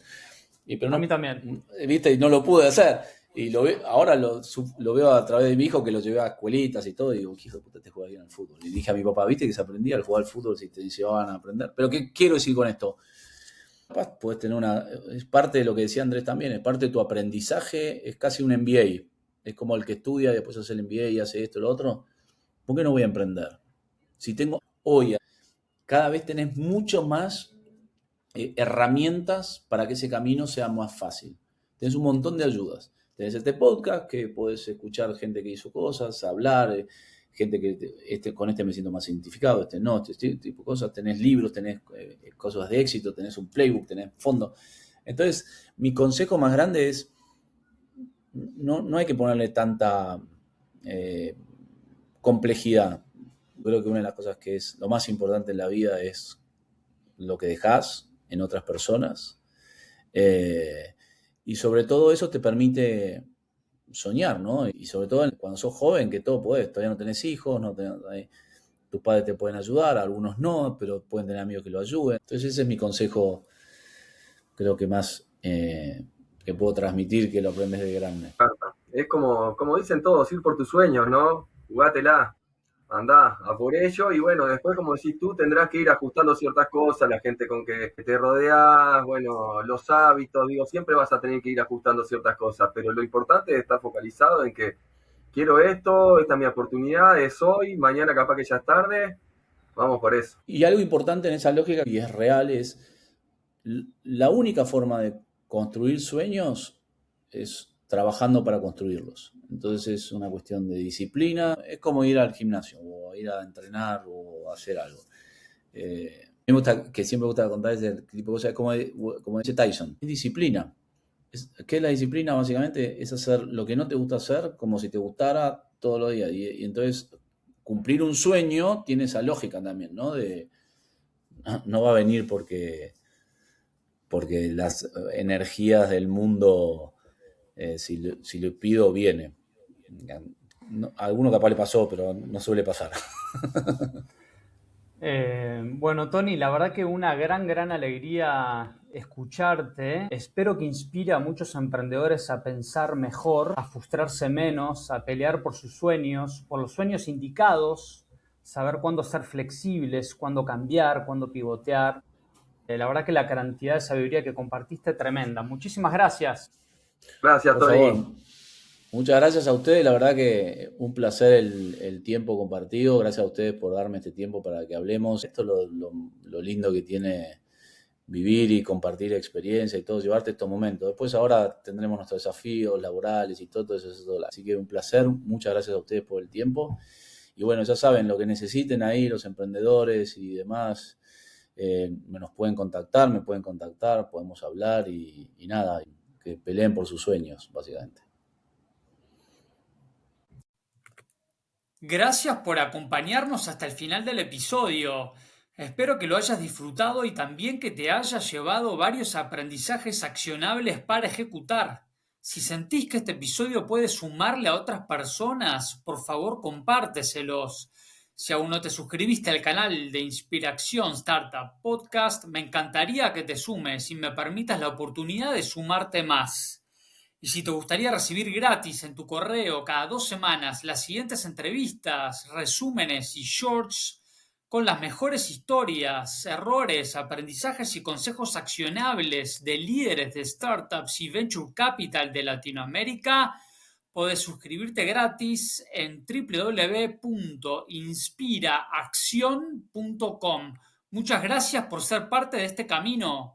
Pero no, a mí también. ¿viste? Y no lo pude hacer. Y ahora lo veo a través de mi hijo, que lo llevé a escuelitas y todo, y digo, ¿qué hijo de puta te juega bien al fútbol? Y dije a mi papá, ¿viste que se aprendía al jugar al fútbol si te llevaban a aprender? Pero ¿qué quiero decir con esto? Capaz puedes tener es parte de lo que decía Andrés también, es parte de tu aprendizaje, es casi un MBA. Es como el que estudia y después hace el MBA y hace esto y lo otro. ¿Por qué no voy a emprender? Si tengo hoy, cada vez tenés mucho más herramientas para que ese camino sea más fácil. Tenés un montón de ayudas. Tenés este podcast que podés escuchar gente que hizo cosas, hablar, gente que con este me siento más identificado, este no, este tipo de cosas. Tenés libros, tenés cosas de éxito, tenés un playbook, tenés fondo. Entonces, mi consejo más grande es no hay que ponerle tanta complejidad. Creo que una de las cosas que es lo más importante en la vida es lo que dejás en otras personas. Y sobre todo eso te permite soñar, ¿no? Y sobre todo cuando sos joven, que todo podés, todavía no tenés hijos, tus padres te pueden ayudar, algunos no, pero pueden tener amigos que lo ayuden. Entonces ese es mi consejo, creo que más que puedo transmitir, que lo aprendes de grande. Es como dicen todos, ir por tus sueños, ¿no? Jugátela, andá a por ello, y bueno, después, como decís tú, tendrás que ir ajustando ciertas cosas, la gente con que te rodeas, bueno, los hábitos, digo, siempre vas a tener que ir ajustando ciertas cosas, pero lo importante es estar focalizado en que quiero esto, esta es mi oportunidad, es hoy, mañana capaz que ya es tarde, vamos por eso. Y algo importante en esa lógica, y es real, es la única forma de construir sueños es trabajando para construirlos. Entonces es una cuestión de disciplina, es como ir al gimnasio o ir a entrenar o hacer algo. Me gusta, que siempre me gusta contar ese tipo de cosas, como dice Tyson, es disciplina. ¿Qué es la disciplina? Básicamente es hacer lo que no te gusta hacer como si te gustara todos los días. Y entonces cumplir un sueño tiene esa lógica también, ¿no? No va a venir porque las energías del mundo, si le pido, viene. A alguno capaz le pasó, pero no suele pasar. Bueno, Tony, la verdad que una gran alegría escucharte. Espero que inspire a muchos emprendedores a pensar mejor, a frustrarse menos, a pelear por sus sueños, por los sueños indicados, saber cuándo ser flexibles, cuándo cambiar, cuándo pivotear. La verdad que la cantidad de sabiduría que compartiste es tremenda. Muchísimas gracias. Gracias, Por Tony. favor. Muchas gracias a ustedes, la verdad que un placer el tiempo compartido, gracias a ustedes por darme este tiempo para que hablemos. Esto es lo lindo que tiene vivir y compartir experiencia y todo, llevarte estos momentos. Después ahora tendremos nuestros desafíos laborales y todo eso. Así que un placer, muchas gracias a ustedes por el tiempo. Y bueno, ya saben, lo que necesiten ahí los emprendedores y demás, me pueden contactar, podemos hablar y nada, que peleen por sus sueños, básicamente. Gracias por acompañarnos hasta el final del episodio. Espero que lo hayas disfrutado y también que te hayas llevado varios aprendizajes accionables para ejecutar. Si sentís que este episodio puede sumarle a otras personas, por favor compárteselos. Si aún no te suscribiste al canal de Inspiración Startup Podcast, me encantaría que te sumes y me permitas la oportunidad de sumarte más. Y si te gustaría recibir gratis en tu correo cada 2 semanas las siguientes entrevistas, resúmenes y shorts con las mejores historias, errores, aprendizajes y consejos accionables de líderes de startups y venture capital de Latinoamérica, podés suscribirte gratis en www.inspiraacción.com. Muchas gracias por ser parte de este camino.